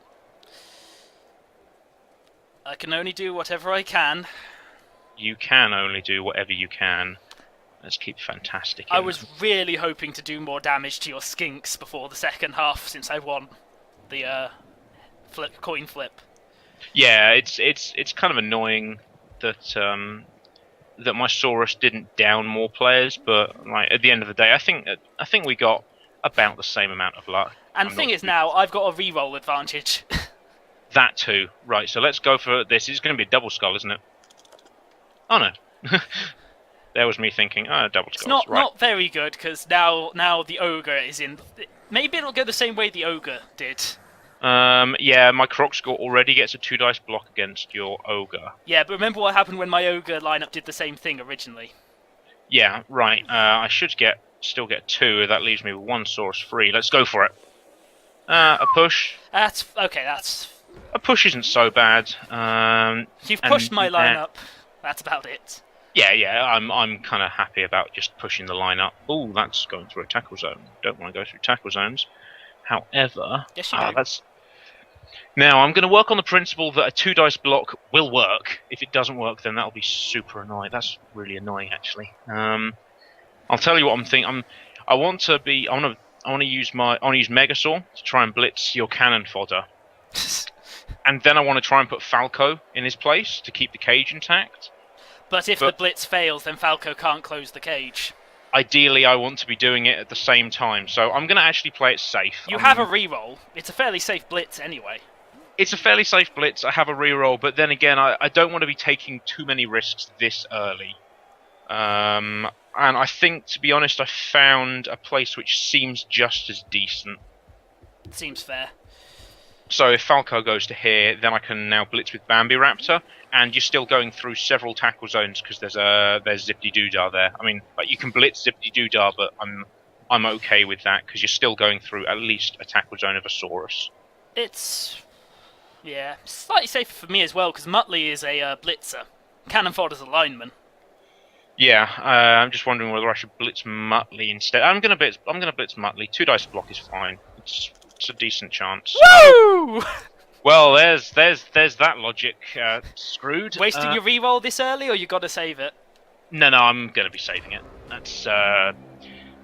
A: I can only do whatever I can.
B: You can only do whatever you can. Let's keep Fantastic in.
A: I was really hoping to do more damage to your skinks before the second half, since I won the coin flip.
B: Yeah, it's kind of annoying that that my Saurus didn't down more players, but like at the end of the day, I think we got about the same amount of luck.
A: And the thing is, now I've got a reroll advantage.
B: That too, right? So let's go for this. It's going to be a double skull, isn't it? Oh no. There was me thinking, double skulls.
A: It's not very good, because now the ogre is in. Maybe it'll go the same way the ogre did.
B: Yeah, my Croc score already gets a 2 dice block against your ogre.
A: Yeah, but remember what happened when my ogre lineup did the same thing originally.
B: Yeah, right. I should still get 2. That leaves me with 1 source free. Let's go for it. A push.
A: That's okay.
B: A push isn't so bad.
A: You've pushed my lineup. That's about it.
B: Yeah. I'm kind of happy about just pushing the line up. Oh, that's going through a tackle zone. Don't want to go through tackle zones. However,
A: yes, you do.
B: Now I'm going to work on the principle that a 2 dice block will work. If it doesn't work, then that'll be super annoying. That's really annoying, actually. I'll tell you what I'm thinking. I want to use Megasaur to try and blitz your cannon fodder, and then I want to try and put Falco in his place to keep the cage intact.
A: But if the blitz fails, then Falco can't close the cage.
B: Ideally, I want to be doing it at the same time, so I'm going to actually play it safe.
A: You have a reroll. It's a fairly safe blitz anyway.
B: It's a fairly safe blitz. I have a reroll, but then again, I don't want to be taking too many risks this early. And I think, to be honest, I found a place which seems just as decent.
A: It seems fair.
B: So if Falco goes to here, then I can now blitz with Bambi Raptor, and you're still going through several tackle zones because there's Zippity Doodah there. I mean, like, you can blitz Zippity Doodah, but I'm okay with that because you're still going through at least a tackle zone of a Saurus.
A: It's slightly safer for me as well because Muttley is a blitzer. Cannon fodder's a lineman.
B: Yeah, I'm just wondering whether I should blitz Muttley instead. I'm gonna blitz Muttley. 2 dice block is fine. It's a decent chance.
A: Woo!
B: Well, there's that logic screwed.
A: Wasting your reroll this early, or you got to save it?
B: No, I'm going to be saving it. That's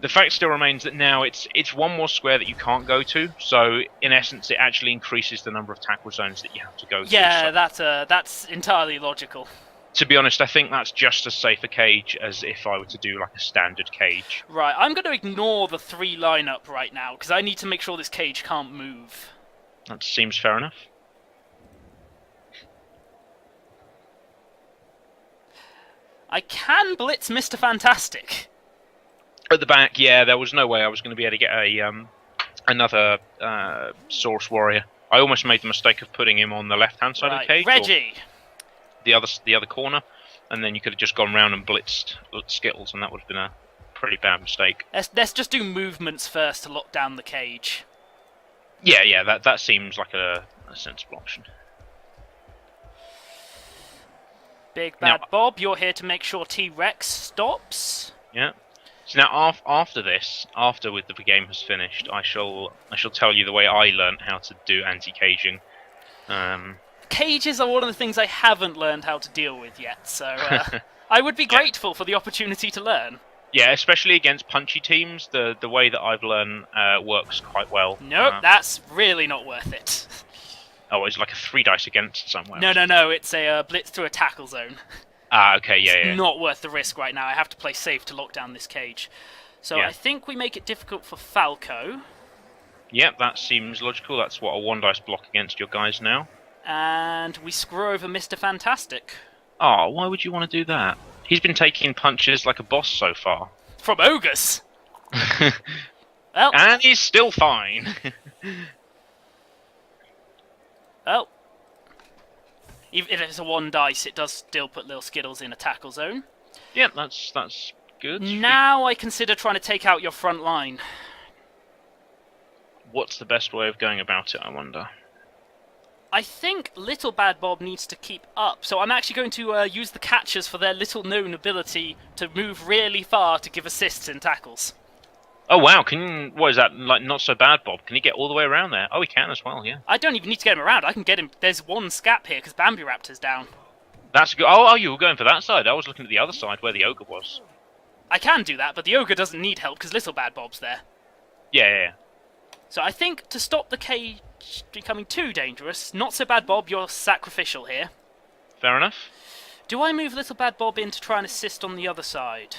B: the fact still remains that now it's one more square that you can't go to. So in essence, it actually increases the number of tackle zones that you have to go to.
A: Yeah,
B: So,
A: that's entirely logical.
B: to be honest, I think that's just as safe a cage as if I were to do like a standard cage.
A: Right, I'm going to ignore the 3 lineup right now because I need to make sure this cage can't move.
B: That seems fair enough.
A: I can blitz Mr. Fantastic.
B: At the back, yeah, there was no way I was going to be able to get a another Source Warrior. I almost made the mistake of putting him on the left-hand side of the cage.
A: Reggie!
B: The other corner, and then you could have just gone round and blitzed Skittles, and that would have been a pretty bad mistake.
A: Let's just do movements first to lock down the cage.
B: Yeah, that seems like a sensible option.
A: Big Bad Bob, you're here to make sure T-Rex stops.
B: Yeah. So now after this, after the game has finished, I shall tell you the way I learnt how to do anti-caging.
A: Cages are one of the things I haven't learned how to deal with yet, so I would be grateful for the opportunity to learn.
B: Yeah, especially against punchy teams, the way that I've learned works quite well.
A: Nope, that's really not worth it.
B: Oh, it's like a 3 dice against somewhere.
A: No, it's a blitz through a tackle zone.
B: Ah, okay, yeah.
A: It's not worth the risk right now. I have to play safe to lock down this cage. So
B: Yeah.
A: I think we make it difficult for Falco.
B: Yep, that seems logical. That's what a 1 dice block against your guys now.
A: And we screw over Mr. Fantastic.
B: Oh, why would you want to do that? He's been taking punches like a boss so far.
A: From Ogres! Well,
B: And he's still fine.
A: well. Even if it's a 1 dice, it does still put little Skittles in a tackle zone.
B: Yep, that's good.
A: Now I consider trying to take out your front line.
B: What's the best way of going about it, I wonder?
A: I think Little Bad Bob needs to keep up, so I'm actually going to use the catchers for their little-known ability to move really far to give assists in tackles.
B: Oh wow, what is that, like Not So Bad Bob? Can he get all the way around there? Oh, he can as well, yeah.
A: I don't even need to get him around, I can get him... There's 1 scap here, because Bambi Raptor's down.
B: That's good. Oh, you were going for that side. I was looking at the other side where the ogre was.
A: I can do that, but the ogre doesn't need help, because Little Bad Bob's there.
B: Yeah.
A: So I think to stop the cage becoming too dangerous, Not So Bad Bob, you're sacrificial here.
B: Fair enough.
A: Do I move Little Bad Bob in to try and assist on the other side?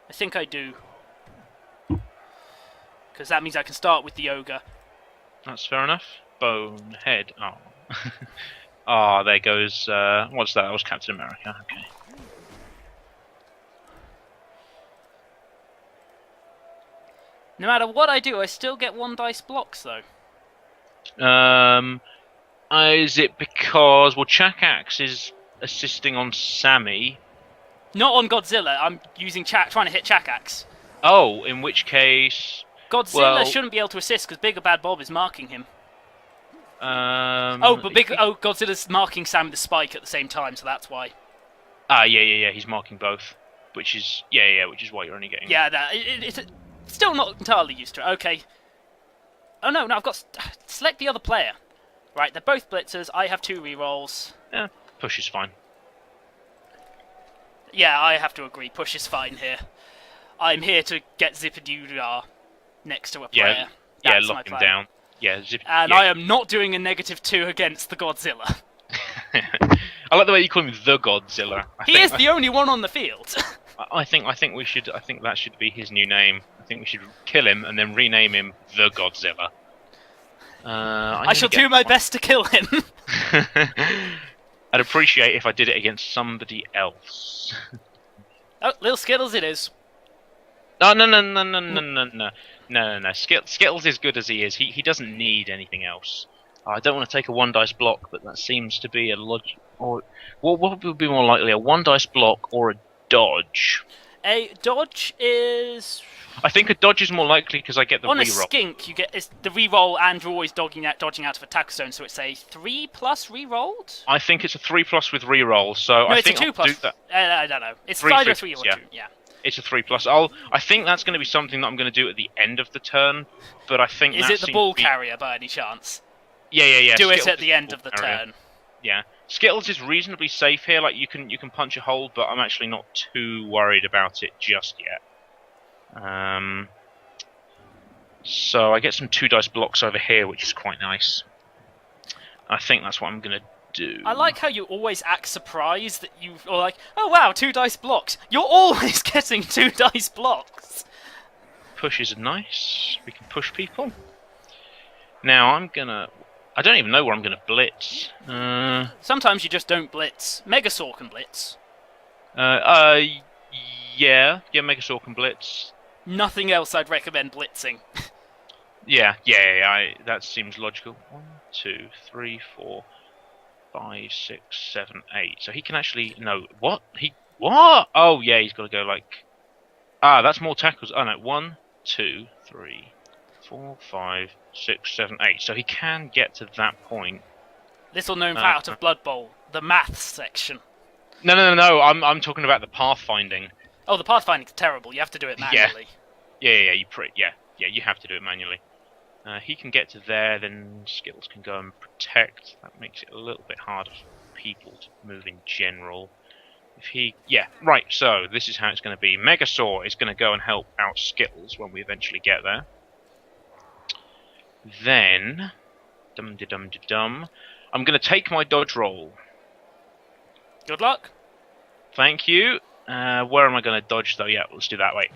A: I think I do. Because that means I can start with the ogre.
B: That's fair enough. Bonehead. Oh. Ah, there goes... what's that? That was Captain America. Okay.
A: No matter what I do, I still get 1 dice blocks, though.
B: Is it because... Well, Chakax is assisting on Sammy.
A: Not on Godzilla. I'm using trying to hit Chakax.
B: Oh, in which case...
A: Godzilla shouldn't be able to assist because Bigger Bad Bob is marking him. Godzilla's marking Sam with the spike at the same time, so that's why.
B: Ah, yeah. He's marking both, which is which is why you're only getting.
A: Yeah, it's still not entirely used to it. Okay. Oh no, I've got select the other player. Right, they're both blitzers. I have 2 rerolls.
B: Yeah, push is fine.
A: Yeah, I have to agree. Push is fine here. I'm here to get Zippadoo next to a player.
B: Yeah, lock him down. Yeah,
A: I am not doing a -2 against the Godzilla.
B: I like the way you call him the Godzilla.
A: He is the only one on the field.
B: I think we should. I think that should be his new name. I think we should kill him and then rename him the Godzilla.
A: I shall do my best to kill him.
B: I'd appreciate if I did it against somebody else.
A: Oh, Little Skittles it is.
B: Oh, no. Skittles is good as he is. He doesn't need anything else. I don't want to take a 1 dice block, but that seems to be a logic. Or what would be more likely, a 1 dice block or a dodge?
A: A dodge is...
B: I think a dodge is more likely because I get the reroll.
A: On a skink, you get the reroll, and you're always dodging out of attack zone, so it's a 3+ rerolled?
B: I think it's a 3+ with reroll, so
A: No,
B: I
A: it's
B: think
A: a 2+.
B: I'll do that.
A: I don't know. It's
B: 3,
A: either
B: 3,
A: 3 or
B: yeah.
A: 2, yeah.
B: It's a 3+. I think that's going to be something that I'm going to do at the end of the turn, but I think
A: Is
B: that
A: it the ball carrier by any chance?
B: Yeah.
A: Do
B: Skittles
A: it at the end of the turn.
B: Yeah, Skittles is reasonably safe here. Like you can punch a hole, but I'm actually not too worried about it just yet. So I get some 2 dice blocks over here, which is quite nice. I think that's what I'm gonna do.
A: I like how you always act surprised that or like, oh wow, 2 dice blocks. You're always getting 2 dice blocks.
B: Pushes are nice. We can push people. Now I don't even know where I'm gonna blitz.
A: Sometimes you just don't blitz. Megasaur can blitz.
B: Yeah, Megasaur can blitz.
A: Nothing else I'd recommend blitzing.
B: Yeah, that seems logical. 1, 2, 3, 4, 5, 6, 7, 8. So he can actually what? What? Oh yeah, he's got to go like. That's more tackles. Oh no, 1, 2, 3, 4, 5, 6, 7, 8. So he can get to that point.
A: Little known fact of Blood Bowl, the maths section.
B: No. I'm talking about the pathfinding.
A: Oh, the pathfinding's terrible. You have to do it manually.
B: Yeah. You have to do it manually. He can get to there, then Skittles can go and protect. That makes it a little bit harder for people to move in general. Right, so this is how it's going to be. Megasaur is going to go and help out Skittles when we eventually get there. Then, I'm going to take my dodge roll.
A: Good luck.
B: Thank you. Where am I going to dodge, though? Yeah, let's do that. Wait.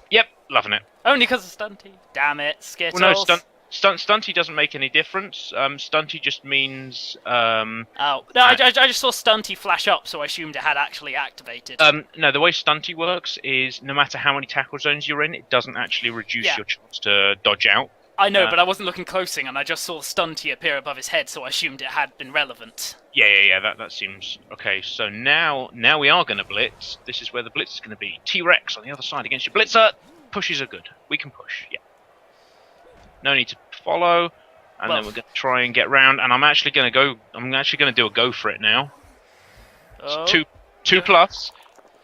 B: Yep, loving it.
A: Only because of Stunty. Damn it, Skittles.
B: Well, no, Stunty doesn't make any difference. Stunty just means...
A: Oh, no, I just saw Stunty flash up, so I assumed it had actually activated.
B: No, the way Stunty works is no matter how many tackle zones you're in, it doesn't actually reduce your chance to dodge out.
A: I know, but I wasn't looking closing, and I just saw Stunty appear above his head, so I assumed it had been relevant.
B: Yeah, that seems... Okay, so now we are going to blitz. This is where the blitz is going to be. T-Rex on the other side against your blitzer. Pushes are good. We can push, yeah. No need to follow, and then we're going to try and get round. And I'm actually going to do a go for it now.
A: Oh.
B: It's 2+.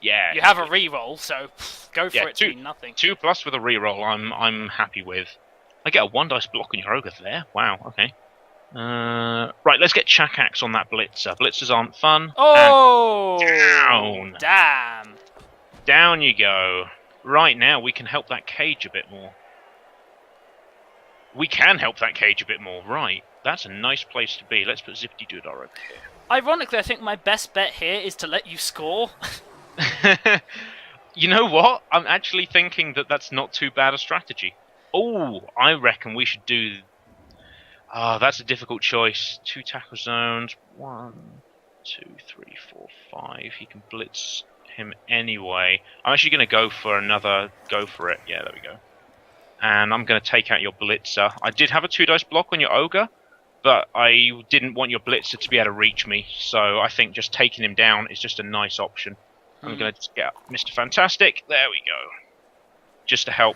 B: Yeah.
A: You have a reroll, so go for it to mean nothing.
B: 2+ with a reroll. I'm happy with. I get a 1 dice block on your ogre there. Wow. Okay. Right. Let's get Chakax on that blitzer. Blitzers aren't fun.
A: Oh.
B: Down.
A: Damn.
B: Down you go. Right now we can help that cage a bit more. Right. That's a nice place to be. Let's put Zippity Doodar over here.
A: Ironically, I think my best bet here is to let you score.
B: You know what? I'm actually thinking that that's not too bad a strategy. Oh, I reckon we should do... that's a difficult choice. 2 tackle zones. 1, 2, 3, 4, 5. He can blitz him anyway. I'm actually going to go for another go for it. Yeah, there we go. And I'm going to take out your blitzer. I did have a 2 dice block on your ogre, but I didn't want your blitzer to be able to reach me. So I think just taking him down is just a nice option. I'm going to just get Mr. Fantastic. There we go. Just to help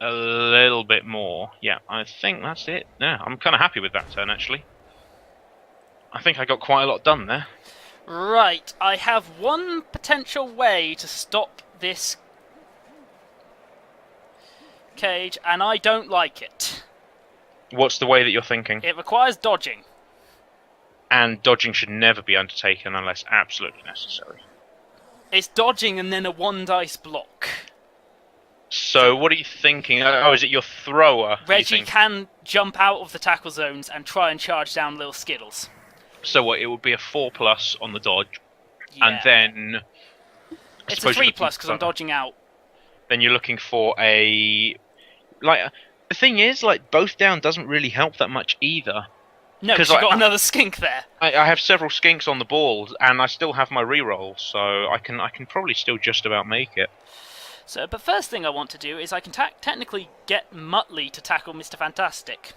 B: a little bit more. Yeah, I think that's it. Yeah, I'm kind of happy with that turn, actually. I think I got quite a lot done there.
A: Right, I have one potential way to stop this cage, and I don't like it.
B: What's the way that you're thinking?
A: It requires dodging.
B: And dodging should never be undertaken unless absolutely necessary.
A: It's dodging and then a 1 dice block.
B: So what are you thinking? Oh, is it your thrower?
A: Reggie can jump out of the tackle zones and try and charge down little Skittles.
B: So what? It would be a 4+ on the dodge, and then
A: it's a 3+ because I'm dodging out.
B: Then you're looking for a the thing is, both down doesn't really help that much either.
A: No, because you've got another skink there.
B: I have several skinks on the board, and I still have my reroll, so I can probably still just about make it.
A: So, but first thing I want to do is I can technically get Muttley to tackle Mr. Fantastic.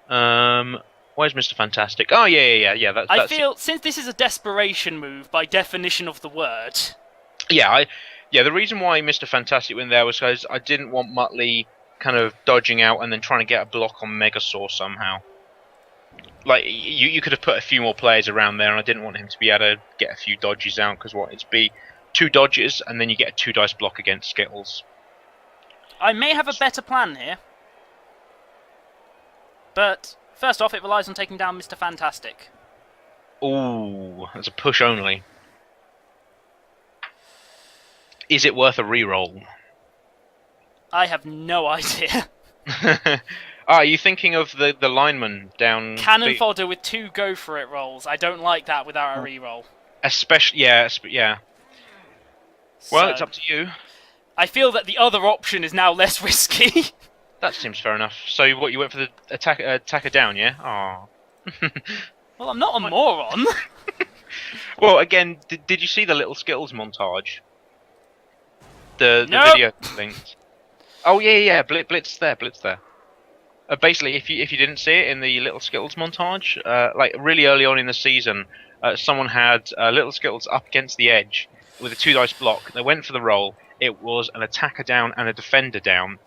B: Where's Mr. Fantastic? Oh, yeah.
A: I feel, since this is a desperation move by definition of the word...
B: Yeah, the reason why Mr. Fantastic went there was because I didn't want Muttley kind of dodging out and then trying to get a block on Megasaur somehow. You could have put a few more players around there, and I didn't want him to be able to get a few dodges out, because it'd be 2 dodges, and then you get a 2 dice block against Skittles.
A: I may have a better plan here. But, first off, it relies on taking down Mr. Fantastic.
B: Ooh, that's a push only. Is it worth a reroll?
A: I have no idea.
B: Are you thinking of the lineman down...
A: Cannon fodder with 2 go for it rolls. I don't like that without a reroll.
B: Especially, yeah. Well,
A: So,
B: it's up to you.
A: I feel that the other option is now less risky.
B: That seems fair enough. So what, you went for the attacker down, yeah? Oh.
A: Well, I'm not a moron.
B: Well, again, did you see the little Skittles montage? The
A: Nope.
B: video linked. Oh yeah. Blitz there. Basically, if you didn't see it in the little Skittles montage, like really early on in the season, someone had little Skittles up against the edge with a 2 dice block. They went for the roll. It was an attacker down and a defender down,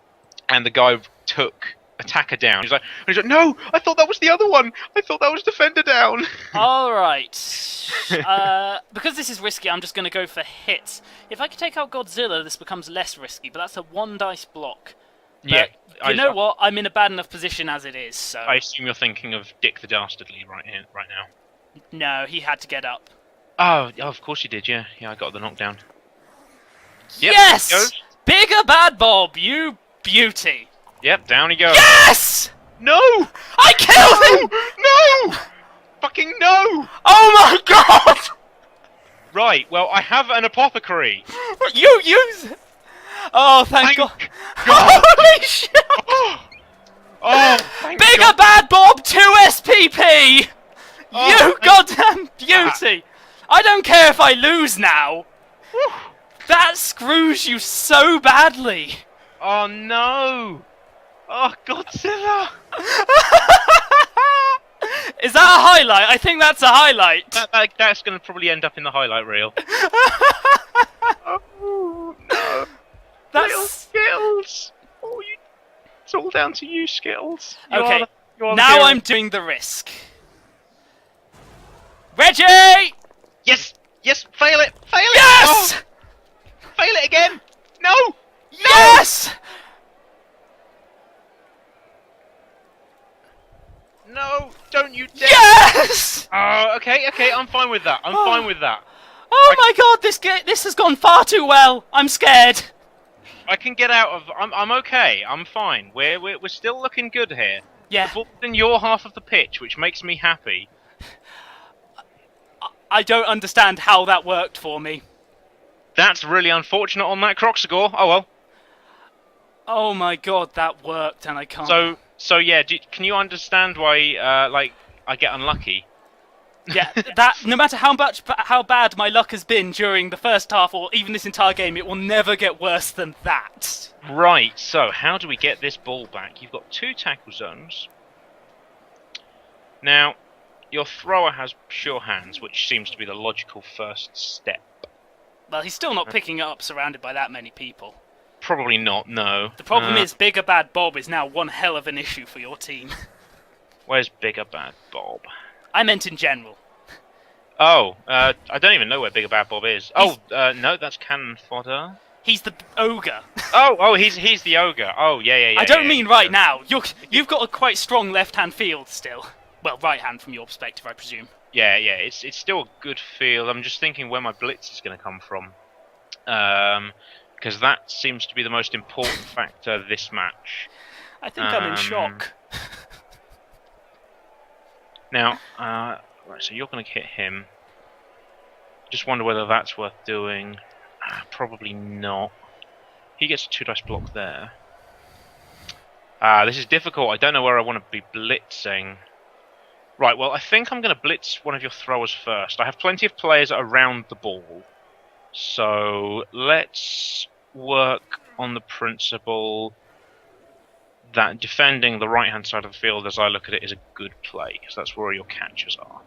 B: and the guy took attacker down. He's like, no, I thought that was the other one. I thought that was defender down.
A: Alright. Because this is risky, I'm just going to go for hits. If I could take out Godzilla, this becomes less risky, but that's a 1 dice block. But
B: Yeah.
A: you know what? I'm in a bad enough position as it is, so...
B: I assume you're thinking of Dick the Dastardly right now.
A: No, he had to get up.
B: Oh, of course you did, yeah. Yeah, I got the knockdown. Yep,
A: Yes!
B: there he goes.
A: Bigger Bad Bob, you beauty.
B: Yep, down he goes.
A: Yes!
B: No!
A: I killed him!
B: No! Fucking no!
A: Oh my god!
B: Right, well, I have an apothecary.
A: You use it! Oh, thank God.
B: God.
A: Holy shit!
B: Oh, thank
A: Bigger
B: God.
A: Bad Bob 2 SPP!
B: Oh,
A: You
B: thank-
A: goddamn beauty! I don't care if I lose now!
B: Whew.
A: That screws you so badly!
B: Oh, no! Oh, Godzilla!
A: Is that a highlight? I think that's a highlight!
B: That's going to probably end up in the highlight reel. Oh, no. Little
A: That's...
B: Skittles! Oh, it's all down to you, Skittles. You
A: Okay,
B: are the
A: now
B: hero.
A: I'm doing the risk. Reggie!
B: Yes! Yes! Fail it! Fail it!
A: Yes!
B: Oh, fail it again! No!
A: Yes!
B: No! Don't you dare!
A: Yes!
B: Oh, okay, I'm fine with that. I'm fine with that.
A: Oh my god, this has gone far too well. I'm scared.
B: I can get out of. I'm okay. I'm fine. We're still looking good here.
A: Yeah.
B: The ball's in your half of the pitch, which makes me happy.
A: I don't understand how that worked for me.
B: That's really unfortunate on that Croxagore. Oh well.
A: Oh my god, that worked, and I can't.
B: So yeah. Can you understand why like I get unlucky?
A: Yeah, that no matter how bad my luck has been during the first half or even this entire game, it will never get worse than that.
B: Right. So how do we get this ball back? You've got 2 tackle zones. Now, your thrower has sure hands, which seems to be the logical first step.
A: Well, he's still not picking it up surrounded by that many people.
B: Probably not. No.
A: The problem is, Bigger Bad Bob is now one hell of an issue for your team.
B: Where's Bigger Bad Bob?
A: I meant in general.
B: Oh, I don't even know where Bigger Bad Bob is. Oh, no, that's cannon fodder.
A: He's the ogre.
B: Oh, he's the ogre. Oh, yeah.
A: I don't mean right now. You've got a quite strong left-hand field still. Well, right-hand from your perspective, I presume.
B: Yeah. It's still a good field. I'm just thinking where my blitz is going to come from, because that seems to be the most important factor this match.
A: I think I'm in shock.
B: Now, right, so you're going to hit him. Just wonder whether that's worth doing. Probably not. He gets a 2 dice block there. This is difficult. I don't know where I want to be blitzing. Right, well, I think I'm going to blitz one of your throwers first. I have plenty of players around the ball. So let's work on the principle that defending the right-hand side of the field, as I look at it, is a good play, because that's where your catchers are.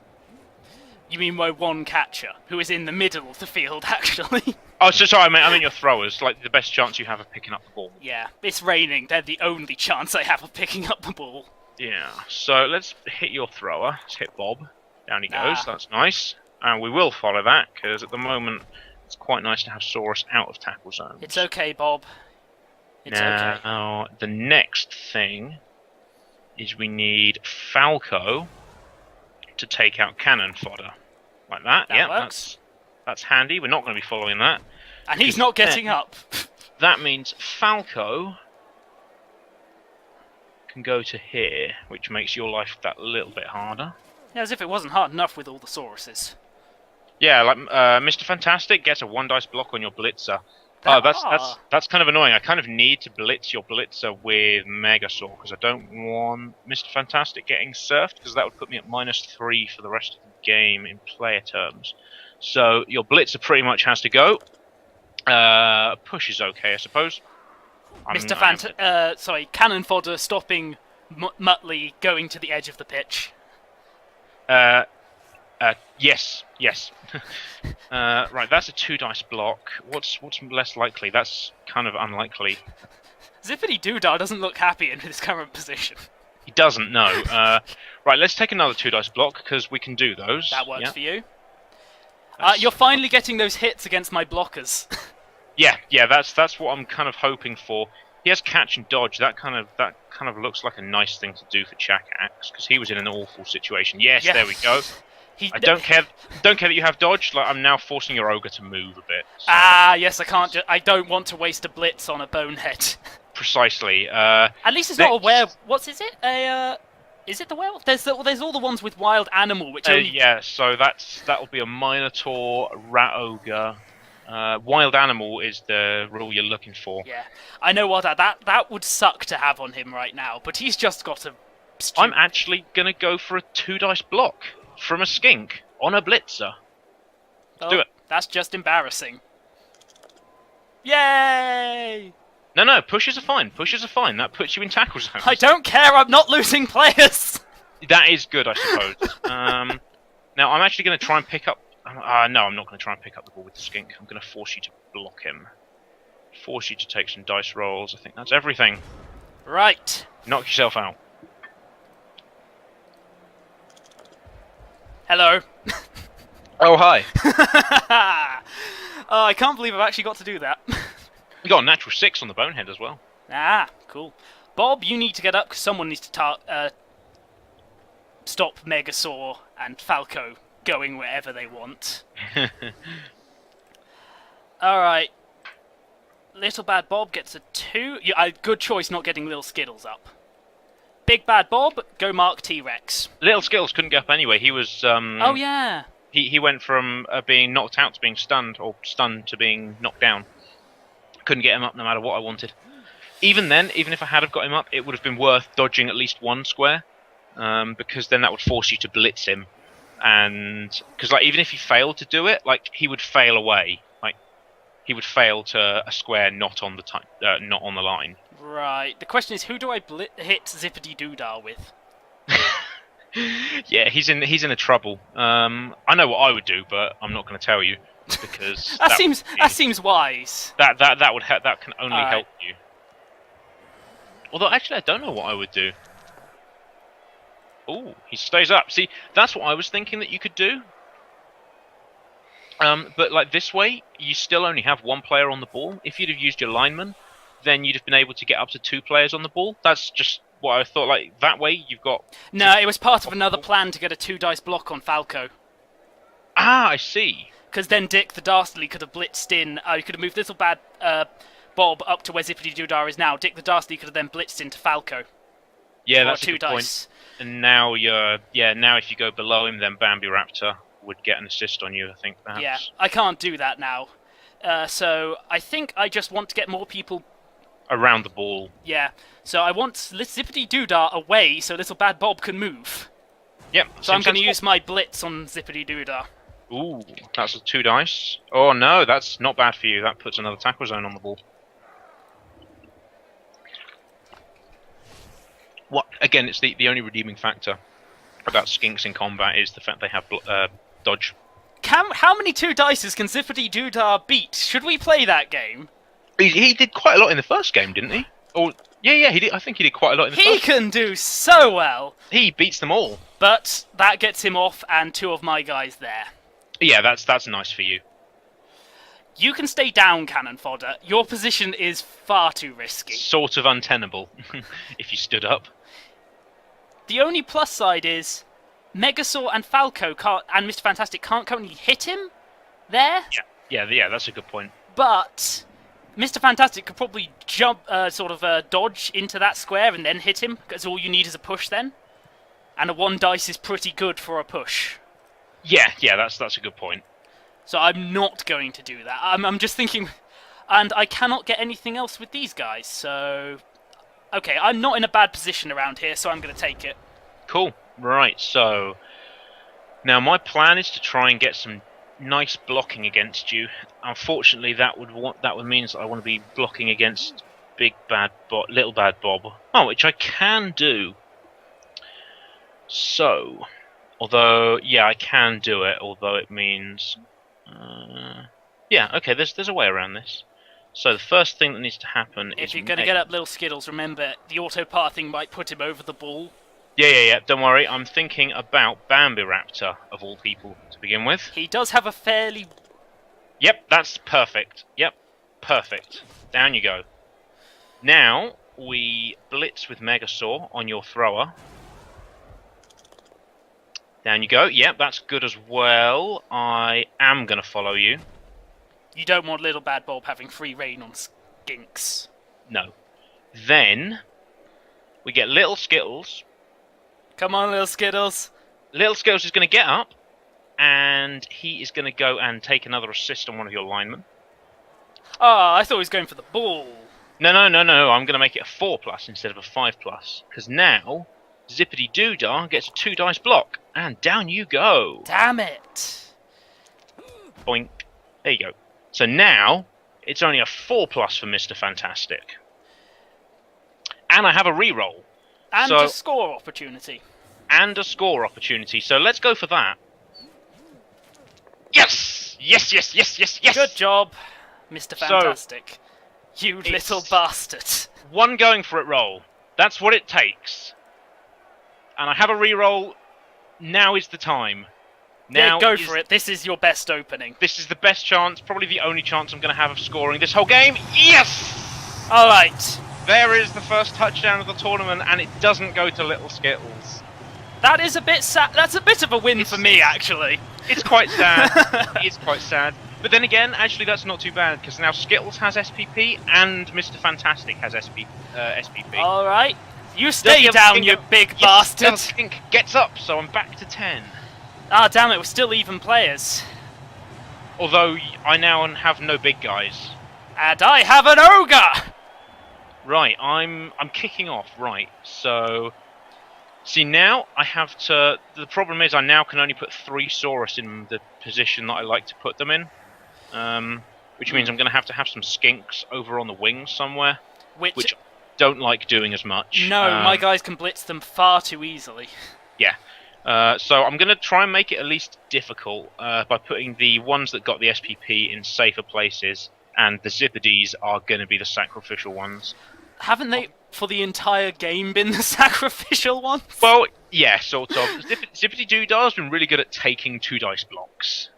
A: You mean my one catcher, who is in the middle of the field, actually?
B: Oh, so sorry, I mean your throwers, like the best chance you have of picking up the ball.
A: Yeah, it's raining. They're the only chance I have of picking up the ball.
B: Yeah, so let's hit your thrower. Let's hit Bob. Down he goes, that's nice. And we will follow that, because at the moment It's quite nice to have Saurus out of tackle zones.
A: It's okay, Bob. It's okay.
B: Now, the next thing is we need Falco to take out cannon fodder. Like that.
A: That
B: yeah,
A: works.
B: That's handy. We're not going to be following that.
A: And he's not getting up.
B: That means Falco can go to here, which makes your life that little bit harder.
A: Yeah, as if it wasn't hard enough with all the Sauruses.
B: Yeah, like Mr. Fantastic gets a 1-dice block on your Blitzer. Oh, that's kind of annoying. I kind of need to blitz your Blitzer with Megasaur because I don't want Mr. Fantastic getting surfed because that would put me at -3 for the rest of the game in player terms. So your Blitzer pretty much has to go. Push is okay, I suppose.
A: Cannon Fodder stopping Muttley going to the edge of the pitch.
B: Yes. Right, that's a 2-dice block. What's less likely? That's kind of unlikely.
A: Zippity Doodar doesn't look happy in his current position.
B: He doesn't, no. Right, let's take another 2-dice block, because we can do those.
A: That works for you. You're finally getting those hits against my blockers. yeah,
B: that's what I'm kind of hoping for. He has catch and dodge. That kind of looks like a nice thing to do for Chakax, because he was in an awful situation. Yes, there we go. I don't care that you have dodge. Like, I'm now forcing your ogre to move a bit. So.
A: Yes, I can't. I don't want to waste a blitz on a bonehead.
B: Precisely.
A: At least it's not a werewolf. What is it? Is it the werewolf? There's all the ones with wild animal, which only...
B: Yeah, so that'll be a Minotaur, Rat Ogre. Wild animal is the rule you're looking for.
A: Yeah, I know what that would suck to have on him right now, but he's just got a...
B: I'm actually gonna go for a 2-dice block from a skink on a Blitzer. Let's do it.
A: That's just embarrassing. Yay!
B: No, pushes are fine. Pushes are fine. That puts you in tackle zones.
A: I don't care. I'm not losing players.
B: That is good, I suppose. Now I'm actually going to try and pick up. No, I'm not going to try and pick up the ball with the skink. I'm going to force you to block him. Force you to take some dice rolls. I think that's everything.
A: Right.
B: Knock yourself out.
A: Hello.
B: Oh, hi.
A: I can't believe I've actually got to do that.
B: You got a natural 6 on the bonehead as well.
A: Ah, cool. Bob, you need to get up because someone needs to stop Megasaur and Falco going wherever they want. Alright. Little Bad Bob gets a 2. Good choice not getting Little Skittles up. Big Bad Bob, go mark T-Rex.
B: Little Skittles couldn't get up anyway. He was...
A: oh, yeah.
B: He went from being knocked out to being stunned, or stunned to being knocked down. Couldn't get him up no matter what I wanted. Even then, even if I had have got him up, it would have been worth dodging at least one square, because then that would force you to blitz him. And because like even if he failed to do it, like he would fail away, like he would fail to a square not on the line.
A: Right. The question is, who do I hit Zippity Doodar with?
B: Yeah, he's in a trouble. I know what I would do, but I'm not going to tell you. Because
A: that seems wise.
B: That can only help you. Although actually I don't know what I would do. Oh, he stays up. See, that's what I was thinking that you could do. But like this way, you still only have one player on the ball. If you'd have used your lineman, then you'd have been able to get up to 2 players on the ball. That's just what I thought. Like that way, you've got.
A: No, it was part of another plan to get a 2-dice block on Falco.
B: Ah, I see.
A: Because then Dick the Dastardly could have blitzed in. You could have moved Little Bad Bob up to where Zippity Doodar is now. Dick the Dastardly could have then blitzed into Falco.
B: Yeah, that's a good
A: dice.
B: Point. And now now if you go below him, then Bambi Raptor would get an assist on you. I think perhaps.
A: Yeah, I can't do that now. So I think I just want to get more people
B: around the ball.
A: Yeah. So I want Zippity Doodar away so Little Bad Bob can move.
B: Yep.
A: So I'm going to use my blitz on Zippity Doodar.
B: Ooh, that's a 2 dice. Oh no, that's not bad for you. That puts another tackle zone on the ball. What? Again, it's the only redeeming factor about skinks in combat is the fact they have dodge.
A: How many 2 dices can Zippity Doodar beat? Should we play that game?
B: He did quite a lot in the first game, didn't he? Or yeah, he did. I think he did quite a lot in the first.
A: He can do so well.
B: He beats them all.
A: But that gets him off, and 2 of my guys there.
B: Yeah, that's nice for you.
A: You can stay down, cannon fodder. Your position is far too risky.
B: Sort of untenable, if you stood up.
A: The only plus side is Megasaur and Falco and Mr. Fantastic can't currently hit him there.
B: Yeah, that's a good point.
A: But Mr. Fantastic could probably jump, dodge into that square and then hit him, because all you need is a push then. And a 1 dice is pretty good for a push.
B: Yeah, that's a good point.
A: So I'm not going to do that. I'm just thinking, and I cannot get anything else with these guys, so... Okay, I'm not in a bad position around here, so I'm going to take it.
B: Cool. Right, so... Now, my plan is to try and get some nice blocking against you. Unfortunately, that would mean that I want to be blocking against Little Bad Bob. Oh, which I can do. So... Although, yeah, I can do it, although it means... yeah, okay, there's a way around this. So the first thing that needs to happen is...
A: If you're going to get up Little Skittles, remember, the auto-pathing might put him over the ball.
B: Yeah, don't worry, I'm thinking about Bambiraptor, of all people, to begin with.
A: He does have a fairly...
B: Yep, that's perfect. Yep, perfect. Down you go. Now, we blitz with Megasaur on your thrower. Down you go. Yep, that's good as well. I am going to follow you.
A: You don't want Little Bad Bob having free reign on skinks.
B: No. Then, we get Little Skittles.
A: Come on, Little Skittles.
B: Little Skittles is going to get up, and he is going to go and take another assist on one of your linemen.
A: Oh, I thought he was going for the ball.
B: No, I'm going to make it a 4+ instead of a 5+. Because now, Zippity Doodah gets a 2 dice block, and down you go.
A: Damn it.
B: Boink. There you go. So now, it's only a 4+ for Mr. Fantastic. And I have a reroll.
A: And a score opportunity.
B: And a score opportunity. So let's go for that. Yes! Yes!
A: Good job, Mr. Fantastic. So, you little bastard.
B: One going for it roll. That's what it takes. And I have a reroll. Now is the time. Now
A: go for it. This is your best opening.
B: This is the best chance, probably the only chance I'm going to have of scoring this whole game. Yes!
A: Alright.
B: There is the first touchdown of the tournament, and it doesn't go to Little Skittles.
A: That is a bit sad. That's a bit of a win for me, actually.
B: It's quite sad. It is quite sad. But then again, actually, that's not too bad, because now Skittles has SPP, and Mr. Fantastic has SPP.
A: Alright. You stay down, you big bastard!
B: Skink gets up, so I'm back to 10.
A: Ah, damn it, we're still even players.
B: Although, I now have no big guys.
A: And I have an ogre!
B: Right, I'm kicking off, right, so... See, now I have to... The problem is I now can only put 3 Saurus in the position that I like to put them in. Which means I'm going to have some skinks over on the wings somewhere. Which don't like doing as much.
A: No, my guys can blitz them far too easily.
B: Yeah. So I'm going to try and make it at least difficult by putting the ones that got the SPP in safer places, and the Zippities are going to be the sacrificial ones.
A: Haven't they, for the entire game, been the sacrificial ones?
B: Well, yeah, sort of. Zippity Doodah has been really good at taking 2 dice blocks.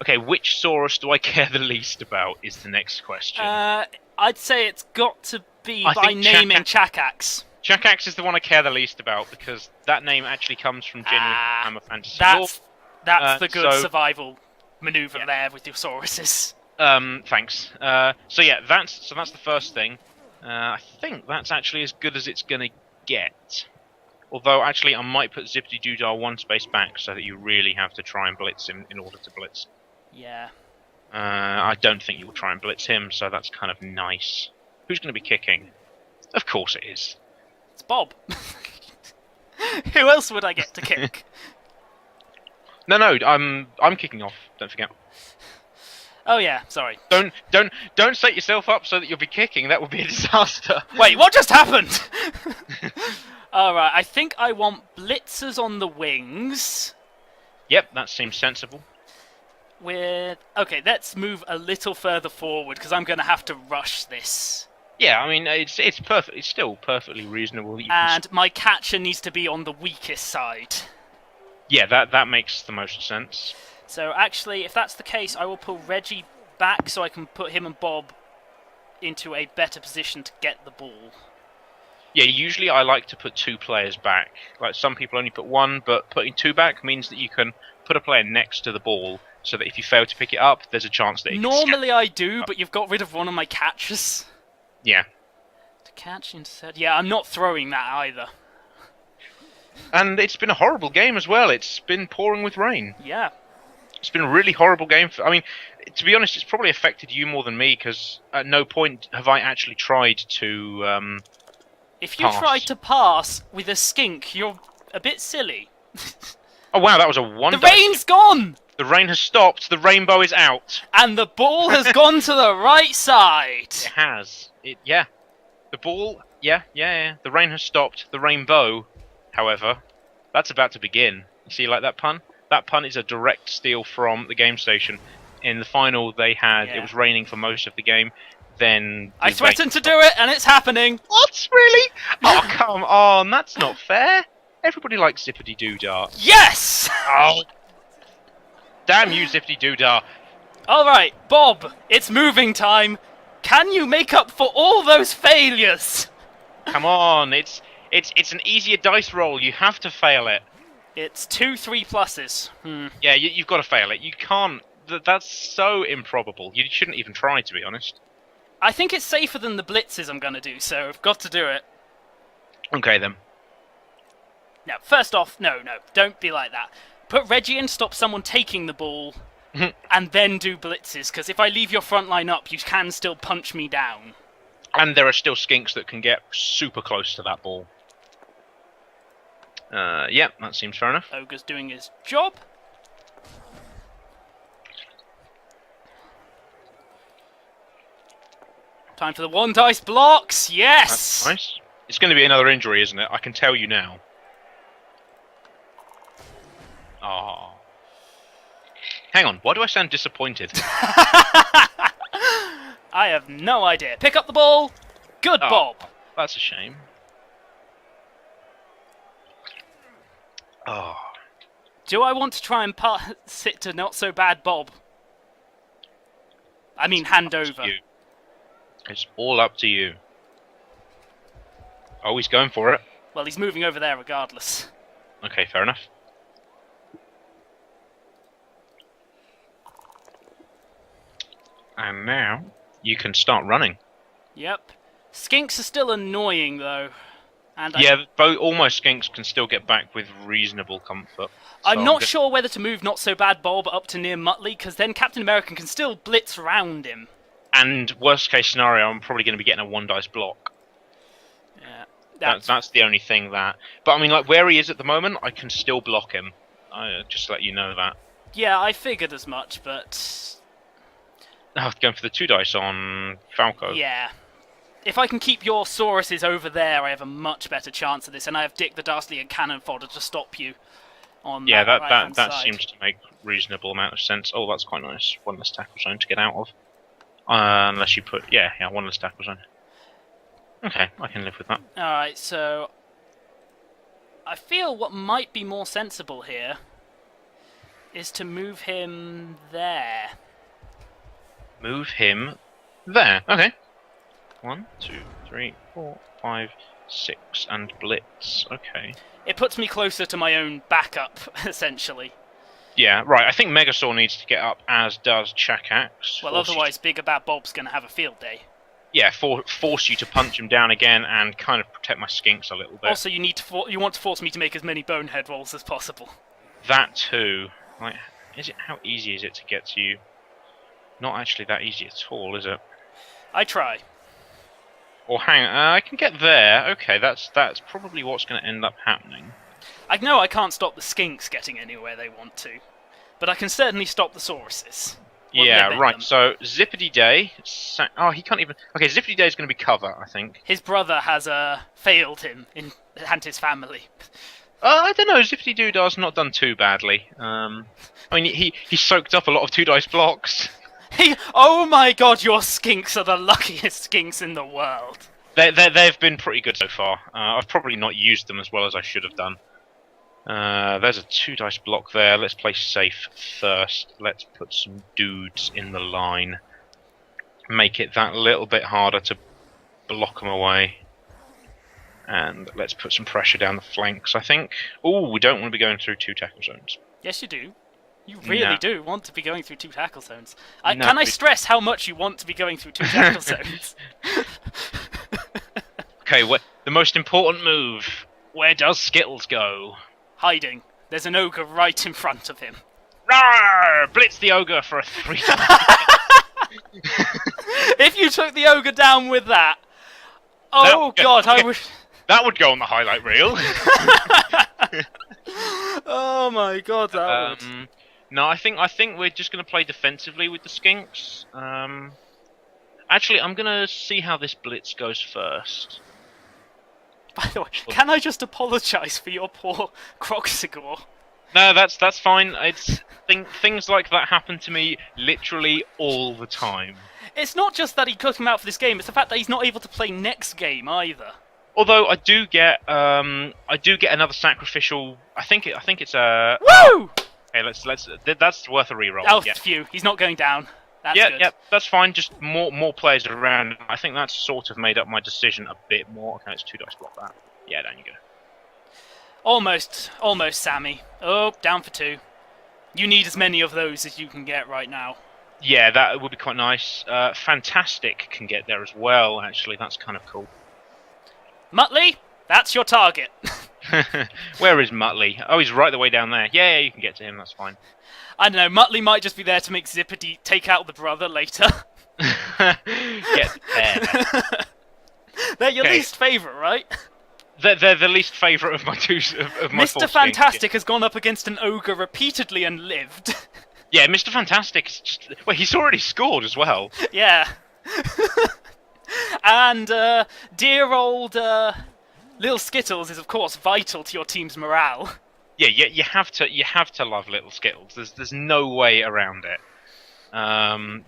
B: Okay, which Saurus do I care the least about is the next question.
A: I'd say it's got to be by naming Chakax.
B: Chakax is the one I care the least about, because that name actually comes from genuine Hammer Fantasy lore.
A: That's the good survival maneuver there with your Sauruses.
B: Thanks. So yeah, that's the first thing. I think that's actually as good as it's gonna get. Although actually, I might put Zippity Doodah 1 space back so that you really have to try and blitz him in order to blitz.
A: Yeah.
B: I don't think you'll try and blitz him, so that's kind of nice. Who's going to be kicking? Of course it is.
A: It's Bob. Who else would I get to kick?
B: No, I'm kicking off. Don't forget.
A: Oh yeah, sorry.
B: Don't set yourself up so that you'll be kicking. That would be a disaster.
A: Wait, what just happened? Alright, I think I want blitzers on the wings.
B: Yep, that seems sensible.
A: Okay, let's move a little further forward, because I'm going to have to rush this.
B: Yeah, I mean, it's perfect. It's still perfectly reasonable that you
A: And my catcher needs to be on the weakest side.
B: Yeah, that makes the most sense.
A: So actually, if that's the case, I will pull Reggie back so I can put him and Bob into a better position to get the ball.
B: Yeah, usually I like to put 2 players back. Like, some people only put 1, but putting 2 back means that you can put a player next to the ball, so that if you fail to pick it up, there's a chance that it
A: Normally I do, but you've got rid of one of my catches.
B: Yeah.
A: To catch instead. Yeah, I'm not throwing that either.
B: And it's been a horrible game as well. It's been pouring with rain.
A: Yeah.
B: It's been a really horrible game. I mean, to be honest, it's probably affected you more than me, because at no point have I actually tried to
A: If you tried to pass with a skink, you're a bit silly.
B: Oh wow, that was a 1.
A: The rain's gone!
B: The rain has stopped. The rainbow is out.
A: And the ball has gone to the right side.
B: It has. Yeah. The ball. Yeah. The rain has stopped. The rainbow, however, that's about to begin. You see, like that pun? That pun is a direct steal from the game station. In the final, they had it was raining for most of the game. Then
A: I threatened to do it, and it's happening.
B: What? Really? Oh, come on. That's not fair. Everybody likes Zippity Doodah.
A: Yes!
B: Oh. Damn you, Zippity Doodah.
A: Alright, Bob, it's moving time. Can you make up for all those failures?
B: Come on, it's an easier dice roll. You have to fail it.
A: It's 2 3 pluses.
B: Yeah, you've got to fail it. You can't. That's so improbable. You shouldn't even try, to be honest.
A: I think it's safer than the blitzes I'm going to do, so I've got to do it.
B: Okay, then.
A: No, first off, no, don't be like that. Put Reggie in, stop someone taking the ball, and then do blitzes, because if I leave your front line up, you can still punch me down.
B: And there are still skinks that can get super close to that ball. Yeah, that seems fair enough.
A: Ogre's doing his job. Time for the 1 dice blocks, yes!
B: That's nice. It's going to be another injury, isn't it? I can tell you now. Oh. Hang on, why do I sound disappointed?
A: I have no idea. Pick up the ball. Good, Bob.
B: That's a shame. Oh.
A: Do I want to try and pass it to not so bad Bob? I mean, hand over.
B: It's all up to you. Oh, he's going for it.
A: Well, he's moving over there regardless.
B: Okay, fair enough. And now you can start running.
A: Yep. Skinks are still annoying, though. And
B: almost skinks can still get back with reasonable comfort.
A: I'm not sure whether to move Not So Bad Bob up to near Muttley, because then Captain America can still blitz around him.
B: And worst case scenario, I'm probably going to be getting a 1 dice block.
A: Yeah,
B: that's the only thing that. But I mean, like where he is at the moment, I can still block him. Just to let you know that.
A: Yeah, I figured as much, but
B: Going for the 2 dice on Falco.
A: Yeah. If I can keep your Sauruses over there, I have a much better chance of this, and I have Dick the Dastardly and Cannon Fodder to stop you on that
B: that seems to make reasonable amount of sense. Oh, that's quite nice. 1 less tackle zone to get out of. Unless you put 1 less tackle zone. Okay, I can live with that.
A: Alright, so I feel what might be more sensible here is to move him there.
B: Move him there. Okay. 1, 2, 3, 4, 5, 6, and blitz. Okay.
A: It puts me closer to my own backup, essentially.
B: Yeah, right. I think Megasaur needs to get up, as does Chakax.
A: Well, otherwise, Big Bad Bob's going to have a field day.
B: Yeah, force you to punch him down again and kind of protect my skinks a little bit.
A: Also, you want to force me to make as many bonehead rolls as possible.
B: That too. Like, how easy is it to get to you? Not actually that easy at all, is it?
A: I try.
B: Or hang on, I can get there. Okay, that's probably what's going to end up happening.
A: I know I can't stop the skinks getting anywhere they want to, but I can certainly stop the Sauruses.
B: Yeah, right. So Zippity Day. He can't even. Okay, Zippity Day is going to be cover, I think.
A: His brother has failed him and his family.
B: I don't know. Zippity Doodah's not done too badly. I mean, he soaked up a lot of 2 dice blocks.
A: Oh my God! Your skinks are the luckiest skinks in the world.
B: They've been pretty good so far. I've probably not used them as well as I should have done. There's a 2 dice block there. Let's play safe first. Let's put some dudes in the line. make it that little bit harder to block them away. And let's put some pressure down the flanks, I think. Oh, we don't want to be going through 2 tackle zones.
A: Yes, you do. You really do want to be going through 2 tackle zones.
B: No,
A: can I stress how much you want to be going through 2 tackle zones?
B: Okay, the most important move. Where does Skittles go?
A: Hiding. There's an ogre right in front of him.
B: Rawr! Blitz the ogre for a 3.
A: If you took the ogre down with that... Oh god, I wish...
B: That would go on the highlight reel.
A: Oh my god, that would...
B: No, I think we're just going to play defensively with the skinks. Actually, I'm going to see how this blitz goes first.
A: By the way, can I just apologise for your poor Croxigor?
B: No, that's fine. Things like that happen to me literally all the time.
A: It's not just that he took him out for this game; it's the fact that he's not able to play next game either.
B: Although I do get another sacrificial. I think it's a.
A: Woo!
B: Okay, let's. That's worth a reroll.
A: Oh,
B: yeah.
A: phew! He's not going down. That's good.
B: Yeah, that's fine. Just more players around. I think that's sort of made up my decision a bit more. Okay, it's 2 dice block that. Yeah, down you go.
A: Almost, Sammy. Oh, down for 2. You need as many of those as you can get right now.
B: Yeah, that would be quite nice. Fantastic can get there as well. Actually, that's kind of cool.
A: Muttley, that's your target.
B: Where is Muttley? Oh, he's right the way down there. Yeah, you can get to him. That's fine.
A: I don't know. Muttley might just be there to make Zippity take out the brother later.
B: Get there.
A: They're your least favourite, right?
B: They're the least favourite of my my
A: Mr. Fantastic has gone up against an ogre repeatedly and lived.
B: Yeah, Mr. Fantastic is just... Well, he's already scored as well.
A: Yeah. And dear old Little Skittles is, of course, vital to your team's morale.
B: Yeah, you have to love Little Skittles. There's no way around it.
A: No,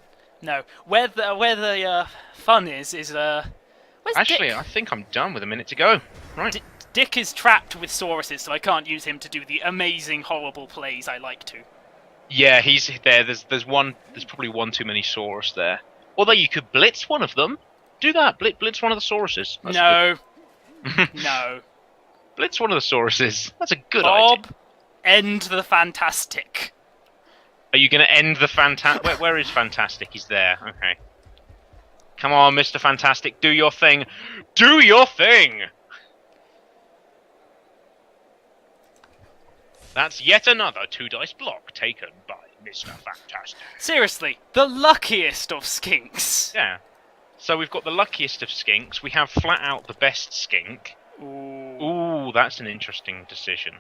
A: where the fun is where's
B: actually,
A: Dick?
B: I think I'm done with a minute to go. Right.
A: Dick is trapped with Sauruses, so I can't use him to do the amazing, horrible plays I like to.
B: Yeah, he's there. There's probably one too many Saurus there. Although you could blitz one of them. Do that. Blitz one of the Sauruses.
A: No. No.
B: Blitz one of the Sauruses. That's a good
A: Bob,
B: idea.
A: end the Fantastic.
B: Are you going to end the Fantastic? Where is Fantastic? He's there. Okay. Come on, Mr. Fantastic. Do your thing. Do your thing! That's yet another 2 dice block taken by Mr. Fantastic.
A: Seriously, the luckiest of skinks.
B: Yeah. So we've got the luckiest of skinks. We have flat out the best skink. Ooh, that's an interesting decision.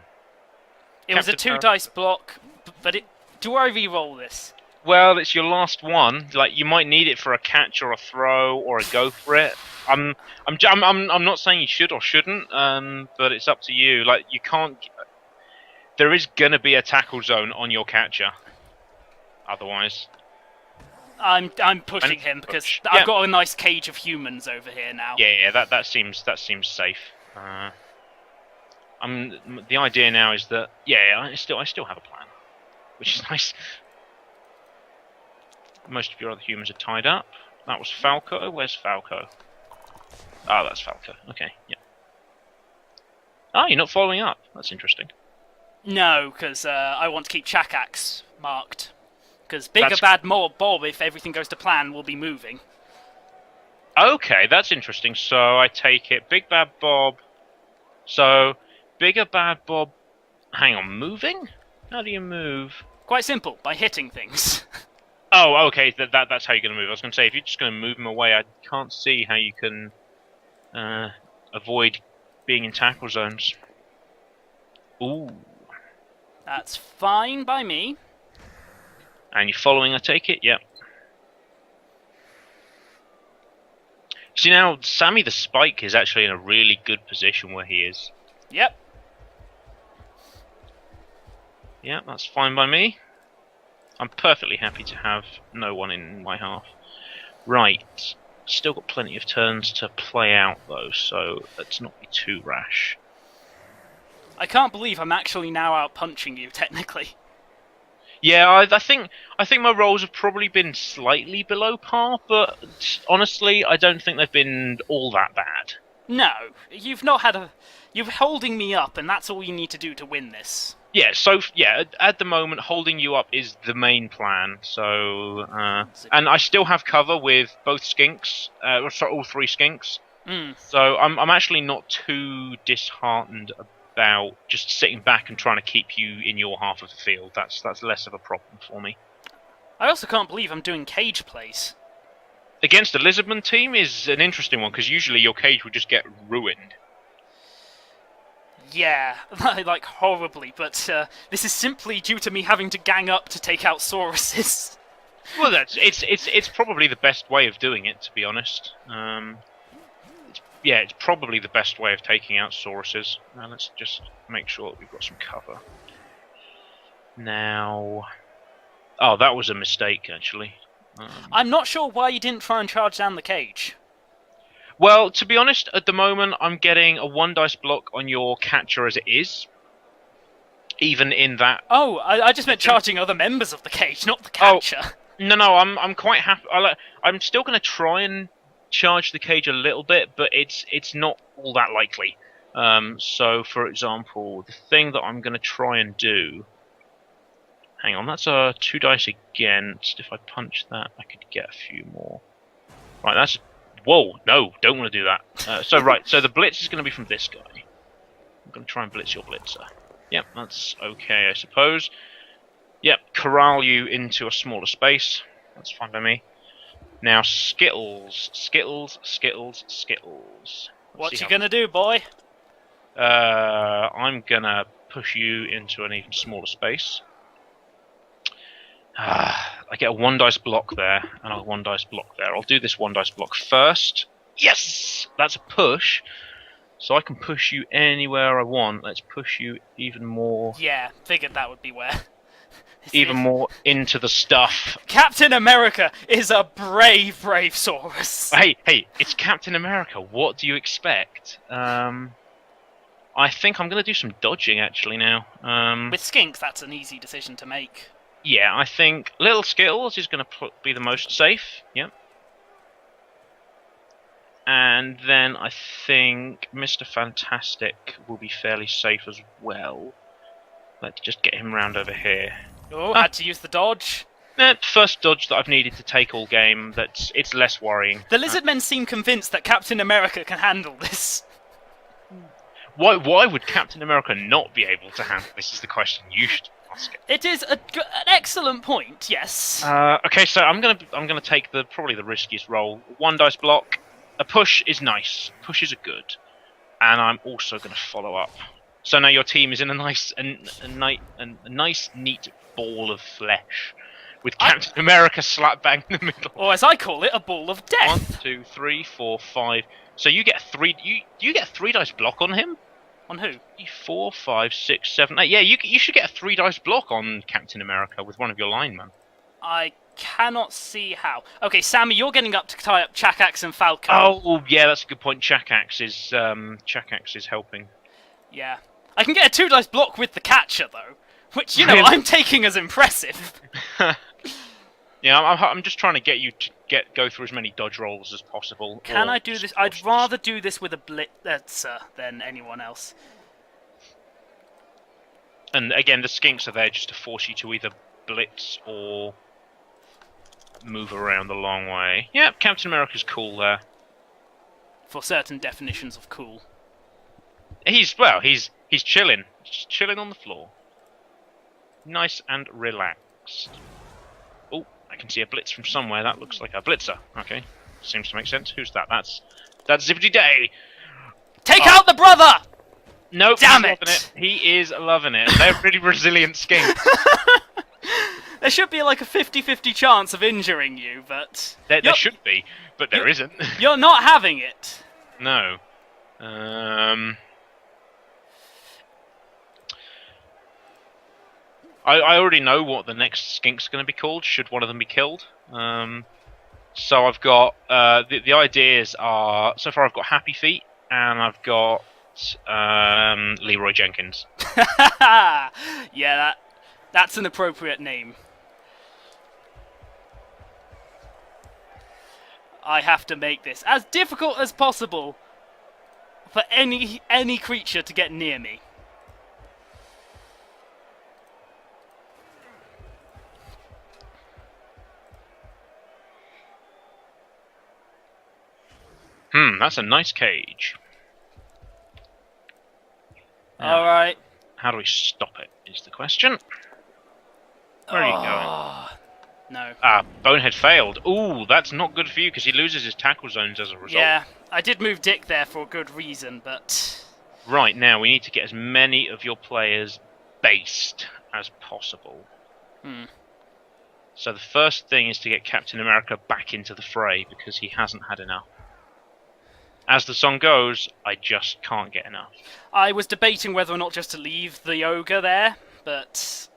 A: It was a 2 dice block, but do I re-roll this?
B: Well, it's your last one. Like, you might need it for a catch or a throw or a go for it. I'm not saying you should or shouldn't, but it's up to you. Like, you can't. There is gonna be a tackle zone on your catcher. Otherwise,
A: I'm pushing him because I've got a nice cage of humans over here now.
B: Yeah, that seems safe. The idea now is that I still have a plan, which is nice. Most of your other humans are tied up. That was Falco. Where's Falco? Oh, that's Falco. Okay, yeah. Oh, you're not following up. That's interesting.
A: No, because I want to keep Chakax marked. Because Bigger Bad Bob, if everything goes to plan, will be moving.
B: Okay, that's interesting. So I take it Big Bad Bob. So Bigger Bad Bob. Hang on, moving? How do you move?
A: Quite simple, by hitting things.
B: Oh, okay. That's how you're going to move. I was going to say, if you're just going to move him away, I can't see how you can avoid being in tackle zones. Ooh.
A: That's fine by me.
B: And you're following, I take it? Yep. See, now, Sammy the Spike is actually in a really good position where he is.
A: Yep.
B: Yeah, that's fine by me. I'm perfectly happy to have no one in my half. Right. Still got plenty of turns to play out, though, so let's not be too rash.
A: I can't believe I'm actually now out punching you, technically.
B: Yeah, I think my rolls have probably been slightly below par, but honestly, I don't think they've been all that bad.
A: No, you've not had a... You're holding me up, and that's all you need to do to win this.
B: Yeah, so yeah, at the moment, holding you up is the main plan. So, and I still have cover with both skinks, sorry, all three skinks. So I'm actually not too disheartened about just sitting back and trying to keep you in your half of the field. That's less of a problem for me.
A: I also can't believe I'm doing cage plays.
B: Against the Lizardmen team is an interesting one because usually your cage will just get ruined.
A: Yeah, like horribly, but this is simply due to me having to gang up to take out Sauruses.
B: Well, it's probably the best way of doing it, to be honest. It's probably the best way of taking out Sauruses. Now let's just make sure that we've got some cover. Now, oh, that was a mistake actually.
A: I'm not sure why you didn't try and charge down the cage.
B: Well, to be honest, at the moment I'm getting a 1 dice block on your catcher as it is. Even in that.
A: Oh, I just meant charging other members of the cage, not the catcher.
B: Oh, no, I'm quite happy. I'm still going to try and charge the cage a little bit, but it's not all that likely. So, for example, the thing that I'm going to try and do. Hang on, that's a 2 dice against. If I punch that, I could get a few more. Right, that's. Whoa, no, don't want to do that. So the blitz is going to be from this guy. I'm going to try and blitz your blitzer. Yep, that's okay, I suppose. Yep, corral you into a smaller space. That's fine by me. Now, Skittles.
A: What you going to do, boy?
B: I'm going to push you into an even smaller space. I get a 1 dice block there, and a 1 dice block there. I'll do this 1 dice block first. Yes! That's a push. So I can push you anywhere I want. Let's push you even more.
A: Yeah, figured that would be where.
B: Even more into the stuff.
A: Captain America is a brave Saurus.
B: Hey, it's Captain America. What do you expect? I think I'm going to do some dodging, actually, now.
A: With Skinks, that's an easy decision to make.
B: Yeah, I think Little Skittles is going to be the most safe. Yep. And then I think Mr. Fantastic will be fairly safe as well. Let's just get him round over here.
A: Oh, had to use the dodge.
B: First dodge that I've needed to take all game. It's less worrying.
A: The Lizardmen seem convinced that Captain America can handle this.
B: Why would Captain America not be able to handle this? Is the question you should ask.
A: It is an excellent point. Yes.
B: Okay, so I'm gonna take probably the riskiest roll. 1 dice block. A push is nice. Pushes are good, and I'm also gonna follow up. So now your team is in a nice, neat ball of flesh, with Captain America slap bang in the middle.
A: Or as I call it, a ball of death.
B: 1, 2, 3, 4, 5. So you get 3. You get a 3 dice block on him.
A: On who?
B: 4, 5, 6, 7, 8. Yeah, you should get a 3 dice block on Captain America with one of your linemen.
A: I cannot see how. Okay, Sammy, you're getting up to tie up Chakax and Falco.
B: Oh, yeah, that's a good point. Chakax is helping.
A: Yeah. I can get a 2 dice block with the catcher, though. Which, you know,
B: Really?
A: I'm taking as impressive.
B: Yeah, I'm just trying to get you to go through as many dodge rolls as possible.
A: Can I do this? I'd rather do this with a blitzer than anyone else.
B: And again, the skinks are there just to force you to either blitz or move around the long way. Yep, Captain America's cool there.
A: For certain definitions of cool.
B: He's chilling. Just chilling on the floor. Nice and relaxed. Oh, I can see a blitz from somewhere. That looks like a blitzer. Okay, seems to make sense. Who's that? That's Zippity Day.
A: Take out the brother!
B: Nope,
A: Damn
B: he's
A: it!
B: loving it. He is loving it. They're really resilient skinks.
A: There should be like a 50-50 chance of injuring you, but...
B: There should be, but there isn't.
A: You're not having it.
B: No. I already know what the next skink's going to be called, should one of them be killed. So I've got... the ideas are... So far I've got Happy Feet, and I've got Leroy Jenkins.
A: Yeah, That's an appropriate name. I have to make this as difficult as possible for any creature to get near me.
B: That's a nice cage.
A: Alright.
B: How do we stop it, is the question. Where are you going?
A: No.
B: Bonehead failed. Ooh, that's not good for you, because he loses his tackle zones as a result.
A: Yeah, I did move Dick there for a good reason, but...
B: Right, now we need to get as many of your players based as possible. So the first thing is to get Captain America back into the fray, because he hasn't had enough. As the song goes, I just can't get enough.
A: I was debating whether or not just to leave the ogre there, but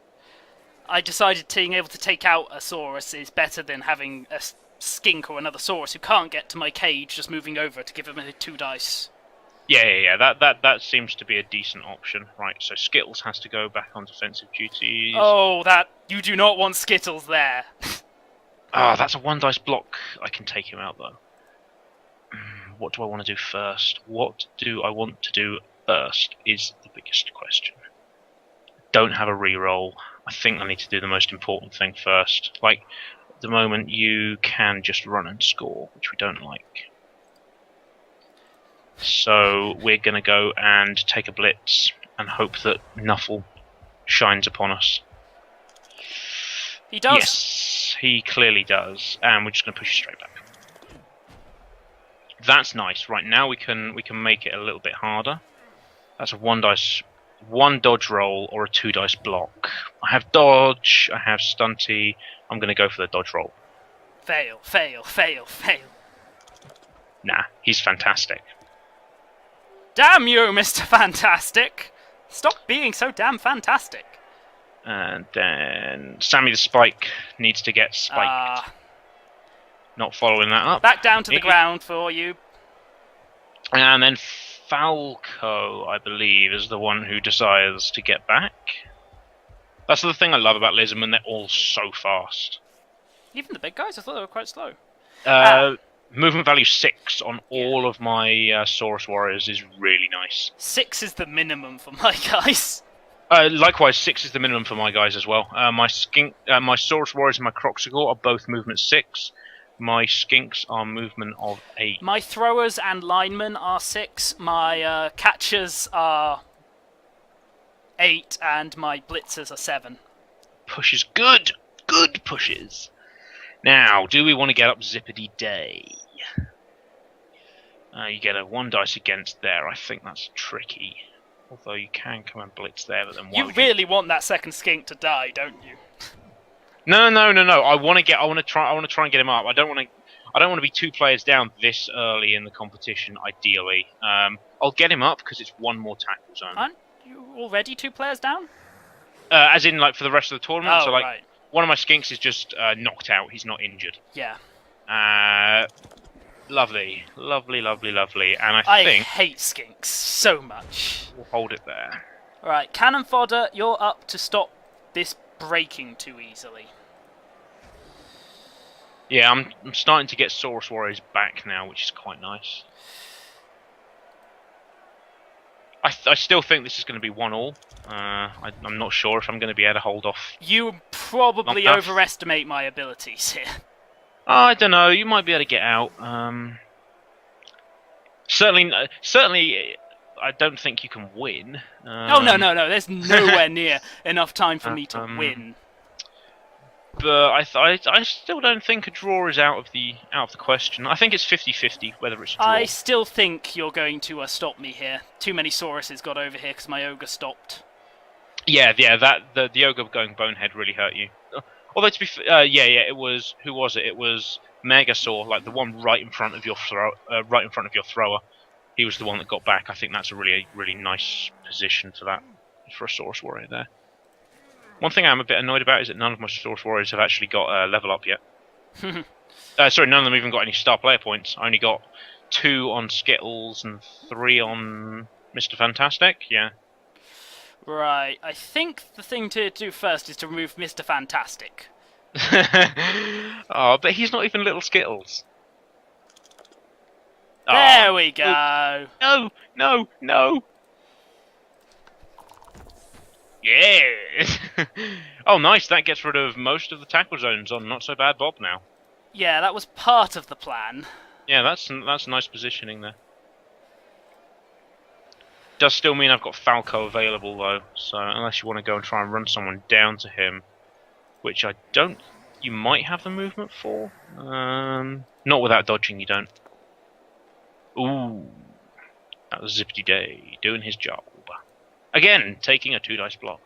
A: I decided being able to take out a Saurus is better than having a skink or another Saurus who can't get to my cage just moving over to give him a 2 dice.
B: Yeah. That seems to be a decent option. Right, so Skittles has to go back on defensive duties.
A: Oh, you do not want Skittles there.
B: That's a 1 dice block. I can take him out, though. What do I want to do first? What do I want to do first is the biggest question. Don't have a reroll. I think I need to do the most important thing first. Like, at the moment, you can just run and score, which we don't like. So we're going to go and take a blitz and hope that Nuffle shines upon us.
A: He does.
B: Yes, he clearly does. And we're just going to push you straight back. That's nice. Right, now we can make it a little bit harder. That's a 1 dodge roll or a 2 dice block. I have dodge, I have stunty. I'm going to go for the dodge roll.
A: Fail.
B: Nah, he's fantastic.
A: Damn you, Mr. Fantastic! Stop being so damn fantastic.
B: And then Sammy the Spike needs to get spiked. Not following that up.
A: Back down to the ground for you.
B: And then Falco, I believe, is the one who decides to get back. That's the thing I love about Lizardmen, they're all so fast.
A: Even the big guys? I thought they were quite slow.
B: Movement value 6 on all of my Saurus Warriors is really nice.
A: 6 is the minimum for my guys.
B: Likewise, 6 is the minimum for my guys as well. My Saurus Warriors and my Croxigor are both movement 6. My Skinks are movement of 8.
A: My throwers and linemen are 6. My catchers are 8, and my blitzers are 7.
B: Pushes good! Good pushes! Now, do we want to get up Zippity Day? You get a 1 dice against there. I think that's tricky. Although you can come and blitz there, but then why
A: you really want that second skink to die, don't you?
B: No. I want to try and get him up. I don't want to be 2 players down this early in the competition. Ideally, I'll get him up because it's 1 more tackle zone.
A: Aren't you already 2 players down?
B: As in, like, for the rest of the tournament.
A: Oh,
B: so, like,
A: right.
B: One of my skinks is just knocked out. He's not injured.
A: Yeah.
B: Lovely. And
A: I
B: think
A: hate skinks so much.
B: we'll hold it there.
A: Alright, Cannon Fodder, you're up to stop this breaking too easily.
B: Yeah, I'm starting to get Saurus Warriors back now, which is quite nice. I still think this is going to be 1-1. I'm not sure if I'm going to be able to hold off.
A: You probably overestimate my abilities here.
B: I don't know. You might be able to get out. Certainly, I don't think you can win.
A: Oh no! There's nowhere near enough time for me to win.
B: But I still don't think a draw is out of the question. I think it's 50-50 whether it's a draw.
A: I still think you're going to stop me here. Too many Sauruses got over here because my ogre stopped.
B: Yeah. The ogre going bonehead really hurt you. Although to be it was, who was it? It was Megasaur, like the one right in front of your thrower. He was the one that got back. I think that's a really nice position for a Saurus Warrior there. One thing I'm a bit annoyed about is that none of my Saurus Warriors have actually got level up yet. Sorry, none of them even got any star player points. I only got 2 on Skittles and 3 on Mr. Fantastic. Yeah.
A: Right, I think the thing to do first is to remove Mr. Fantastic.
B: Oh, but he's not even Little Skittles.
A: There
B: Oh,
A: we go.
B: no, no, no. Yeah. Oh, nice. That gets rid of most of the tackle zones on Not So Bad Bob now.
A: Yeah, that was part of the plan.
B: Yeah, that's nice positioning there. Does still mean I've got Falco available though, so unless you want to go and try and run someone down to him, which I don't. You might have the movement for. Not without dodging, you don't. Ooh, that was Zippity Day doing his job. Again, taking a 2-dice block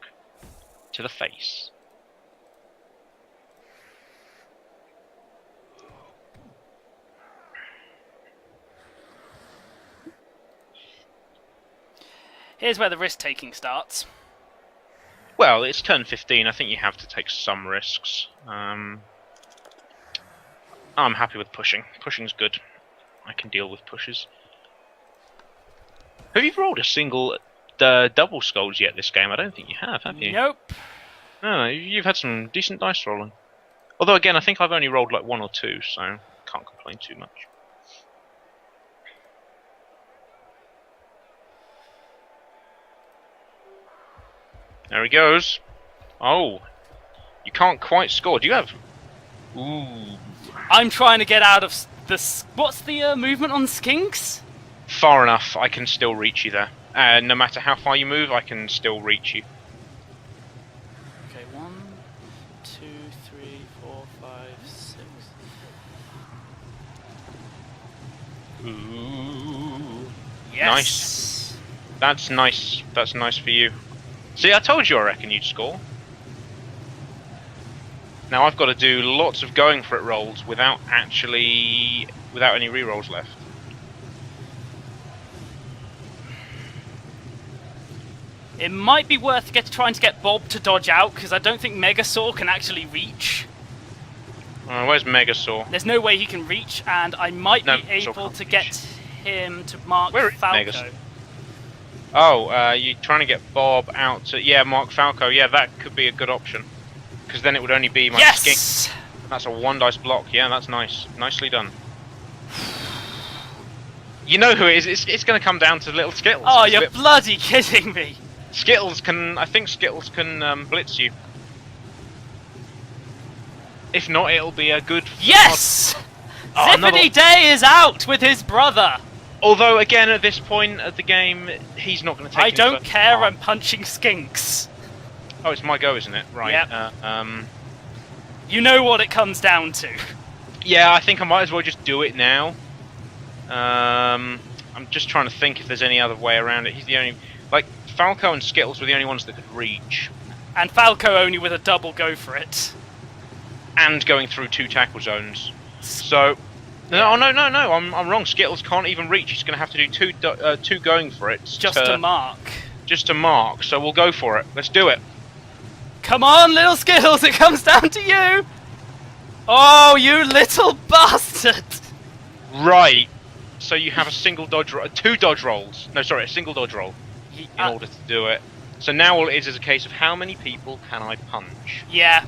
B: to the face.
A: Here's where the risk-taking starts.
B: Well, it's turn 15. I think you have to take some risks. I'm happy with pushing. Pushing's good. I can deal with pushes. Have you rolled a single double skulls yet this game? I don't think you have you?
A: Nope.
B: No, you've had some decent dice rolling. Although, again, I think I've only rolled like 1 or 2, so can't complain too much. There he goes. Oh, you can't quite score. Do you have... Ooh.
A: I'm trying to get out of this. What's the movement on skinks?
B: Far enough, I can still reach you there. No matter how far you move, I can still reach you.
A: Okay, 1, 2, 3, 4, 5, 6.
B: Ooh.
A: Yes.
B: Nice. That's nice. That's nice for you. See, I told you I reckon you'd score. Now I've got to do lots of going for it rolls without any rerolls left.
A: It might be worth trying to get Bob to dodge out, because I don't think Megasaur can actually reach.
B: Where's Megasaur?
A: There's no way he can reach, and I might be
B: Megasaur
A: able
B: can't
A: to
B: reach.
A: get him to mark
B: Where is
A: Falco.
B: Megasaur? Oh, you're trying to get Bob out to... Yeah, Mark Falco. Yeah, that could be a good option. Because then it would only be my skink.
A: Yes!
B: That's a 1-dice block. Yeah, that's nice. Nicely done. You know who it is. It's going to come down to Little Skittles.
A: Oh, you're bloody kidding me!
B: Skittles can... I think Skittles can blitz you. If not, it'll be a good...
A: Yes!
B: Oh,
A: Zippity Day is out with his brother!
B: Although, again, at this point of the game, he's not going to take...
A: I don't care, I'm punching skinks.
B: Oh, it's my go, isn't it? Right.
A: Yep. You know what it comes down to.
B: Yeah, I think I might as well just do it now. I'm just trying to think if there's any other way around it. He's the only... Like, Falco and Skittles were the only ones that could reach.
A: And Falco only with a double go for it.
B: And going through 2 tackle zones. So... No, I'm wrong. Skittles can't even reach. He's going to have to do 2 going for it.
A: Just to mark.
B: Just to mark, so we'll go for it. Let's do it.
A: Come on, little Skittles, it comes down to you! Oh, you little bastard!
B: Right. So you have a single dodge roll, 2 dodge rolls. No, sorry, a single dodge roll in order to do it. So now all it is a case of how many people can I punch?
A: Yeah,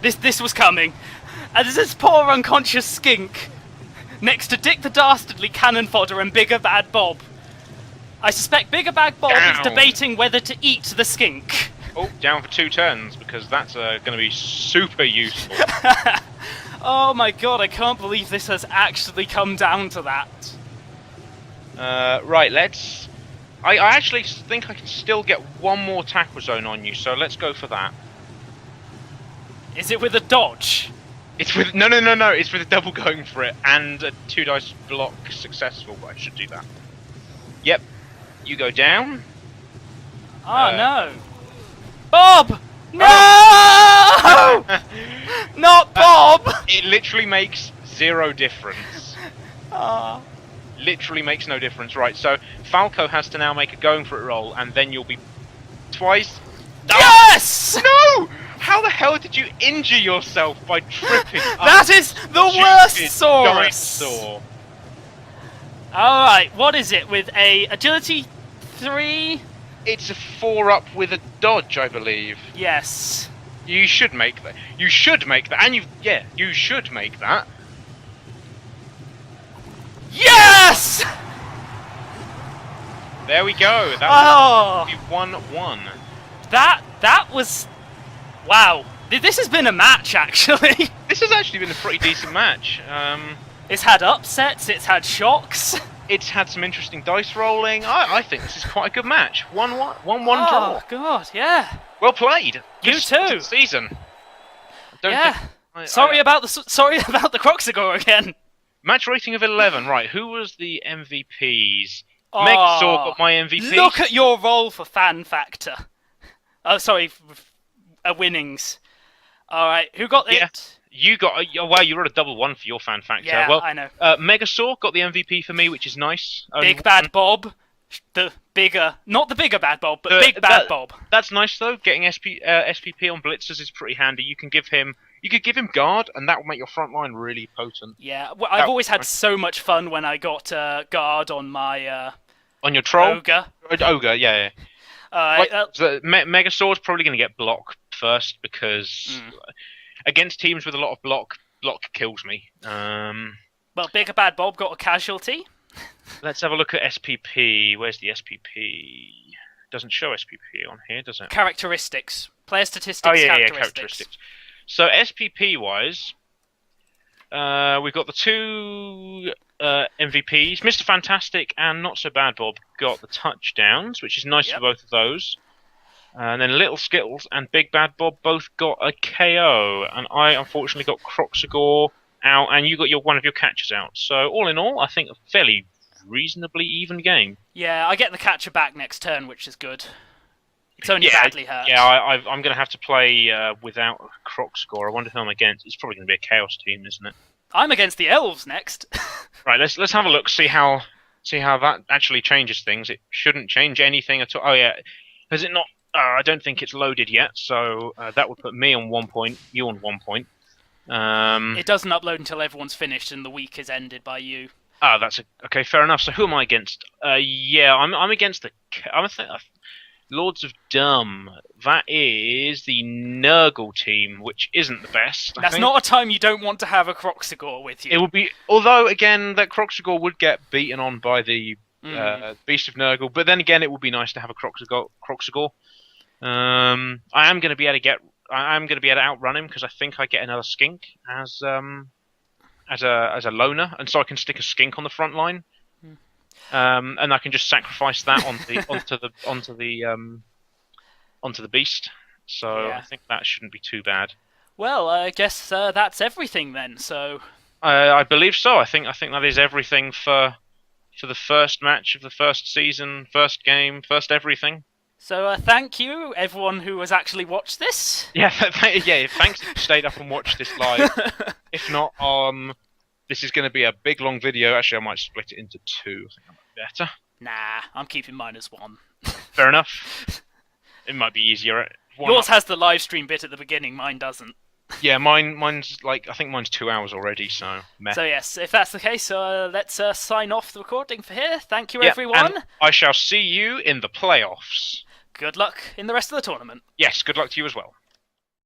A: this was coming. And there's this poor unconscious skink next to Dick the Dastardly, Cannon Fodder, and Bigger Bad Bob. I suspect Bigger Bad Bob is debating whether to eat the skink.
B: Oh, down for 2 turns, because that's going to be super useful.
A: Oh my god, I can't believe this has actually come down to that.
B: Right, let's... I actually think I can still get 1 more tackle zone on you, so let's go for that.
A: Is it with a dodge?
B: It's with... No, it's with a double going for it, and a 2-dice block successful, but I should do that. Yep. You go down.
A: Oh no. Bob! No! Not Bob!
B: It literally makes 0 difference.
A: Ah.
B: Literally makes no difference. Right, so Falco has to now make a going for it roll, and then you'll be twice...
A: Yes!
B: No! How the hell did you injure yourself by tripping up
A: That is the worst Saurus!
B: Dinosaur?
A: Alright, what is it? With a agility 3,
B: It's a 4-up with a dodge, I believe.
A: Yes.
B: You should make that. You should make that. And you should make that.
A: Yes!
B: There we go.
A: Oh!
B: 1-1.
A: That was... Wow. This has been a match, actually.
B: This has actually been a pretty decent match.
A: It's had upsets, it's had shocks.
B: It's had some interesting dice rolling. I think this is quite a good match. 1-1
A: Oh,
B: draw.
A: God, yeah.
B: Well played.
A: You
B: Good
A: too.
B: Season.
A: Sorry about the Croxagore again.
B: Match rating of 11. Right, who was the MVPs?
A: Oh,
B: Megasaur got my MVP.
A: Look at your role for fan factor. Oh, sorry, winnings. All right, who got it?
B: Yeah. You got wow! You rolled a double 1 for your fan factor.
A: Yeah,
B: well,
A: I know.
B: Megasaur got the MVP for me, which is nice.
A: Big Bad Bob, not the bigger Bad Bob, but Big Bad Bob.
B: That's nice though. Getting SPP on blitzers is pretty handy. You could give him guard, and that will make your front line really potent.
A: Yeah, well, I've always had so much fun when I got guard on my
B: on your troll
A: ogre.
B: Ogre, yeah.
A: Right,
B: so Megasaur's probably going to get block first because against teams with a lot of block kills me.
A: Well, Bigger Bad Bob got a casualty.
B: Let's have a look at SPP. Where's the SPP? Doesn't show SPP on here, does it?
A: Characteristics. Player statistics.
B: Oh yeah, characteristics. So SPP wise, we've got the two MVPs. Mr. Fantastic and Not So Bad Bob got the touchdowns, which is nice for both of those. And then Little Skittles and Big Bad Bob both got a KO, and I unfortunately got Croxagore out, and you got one of your catchers out. So all in all, I think a fairly reasonably even game.
A: Yeah, I get the catcher back next turn, which is good. It's only badly hurt.
B: Yeah, I'm going to have to play without Croxagore. I wonder who I'm against. It's probably going to be a Chaos team, isn't it?
A: I'm against the elves next.
B: Right, let's have a look. See how that actually changes things. It shouldn't change anything at all. Oh yeah, has it not? I don't think it's loaded yet, so that would put me on 1 point, you on 1 point.
A: It doesn't upload until everyone's finished and the week is ended by you.
B: Oh, okay. Fair enough. So who am I against? I'm against Lords of Dumb. That is the Nurgle team, which isn't the best.
A: That's not a time you don't want to have a Croxagore with you.
B: It would be, although again, that Croxagore would get beaten on by the Beast of Nurgle, but then again, it would be nice to have a Croxagore. I am going to be able to outrun him because I think I get another skink as a loner, and so I can stick a skink on the front line, and I can just sacrifice that onto the beast. So I think that shouldn't be too bad.
A: Well, I guess that's everything then. So
B: I believe so. I think that is everything for the first match of the first season, first game, first everything.
A: So thank you, everyone who has actually watched this.
B: Yeah, thanks if you stayed up and watched this live. If not, this is going to be a big, long video. Actually, I might split it into 2. I think that might be better.
A: Nah, I'm keeping mine as 1.
B: Fair enough. It might be easier.
A: Yours has the live stream bit at the beginning, mine doesn't.
B: Yeah, mine's like, I think mine's 2 hours already, so meh.
A: So yes, if that's the case, let's sign off the recording for here. Thank you, everyone.
B: And I shall see you in the playoffs.
A: Good luck in the rest of the tournament.
B: Yes, good luck to you as well.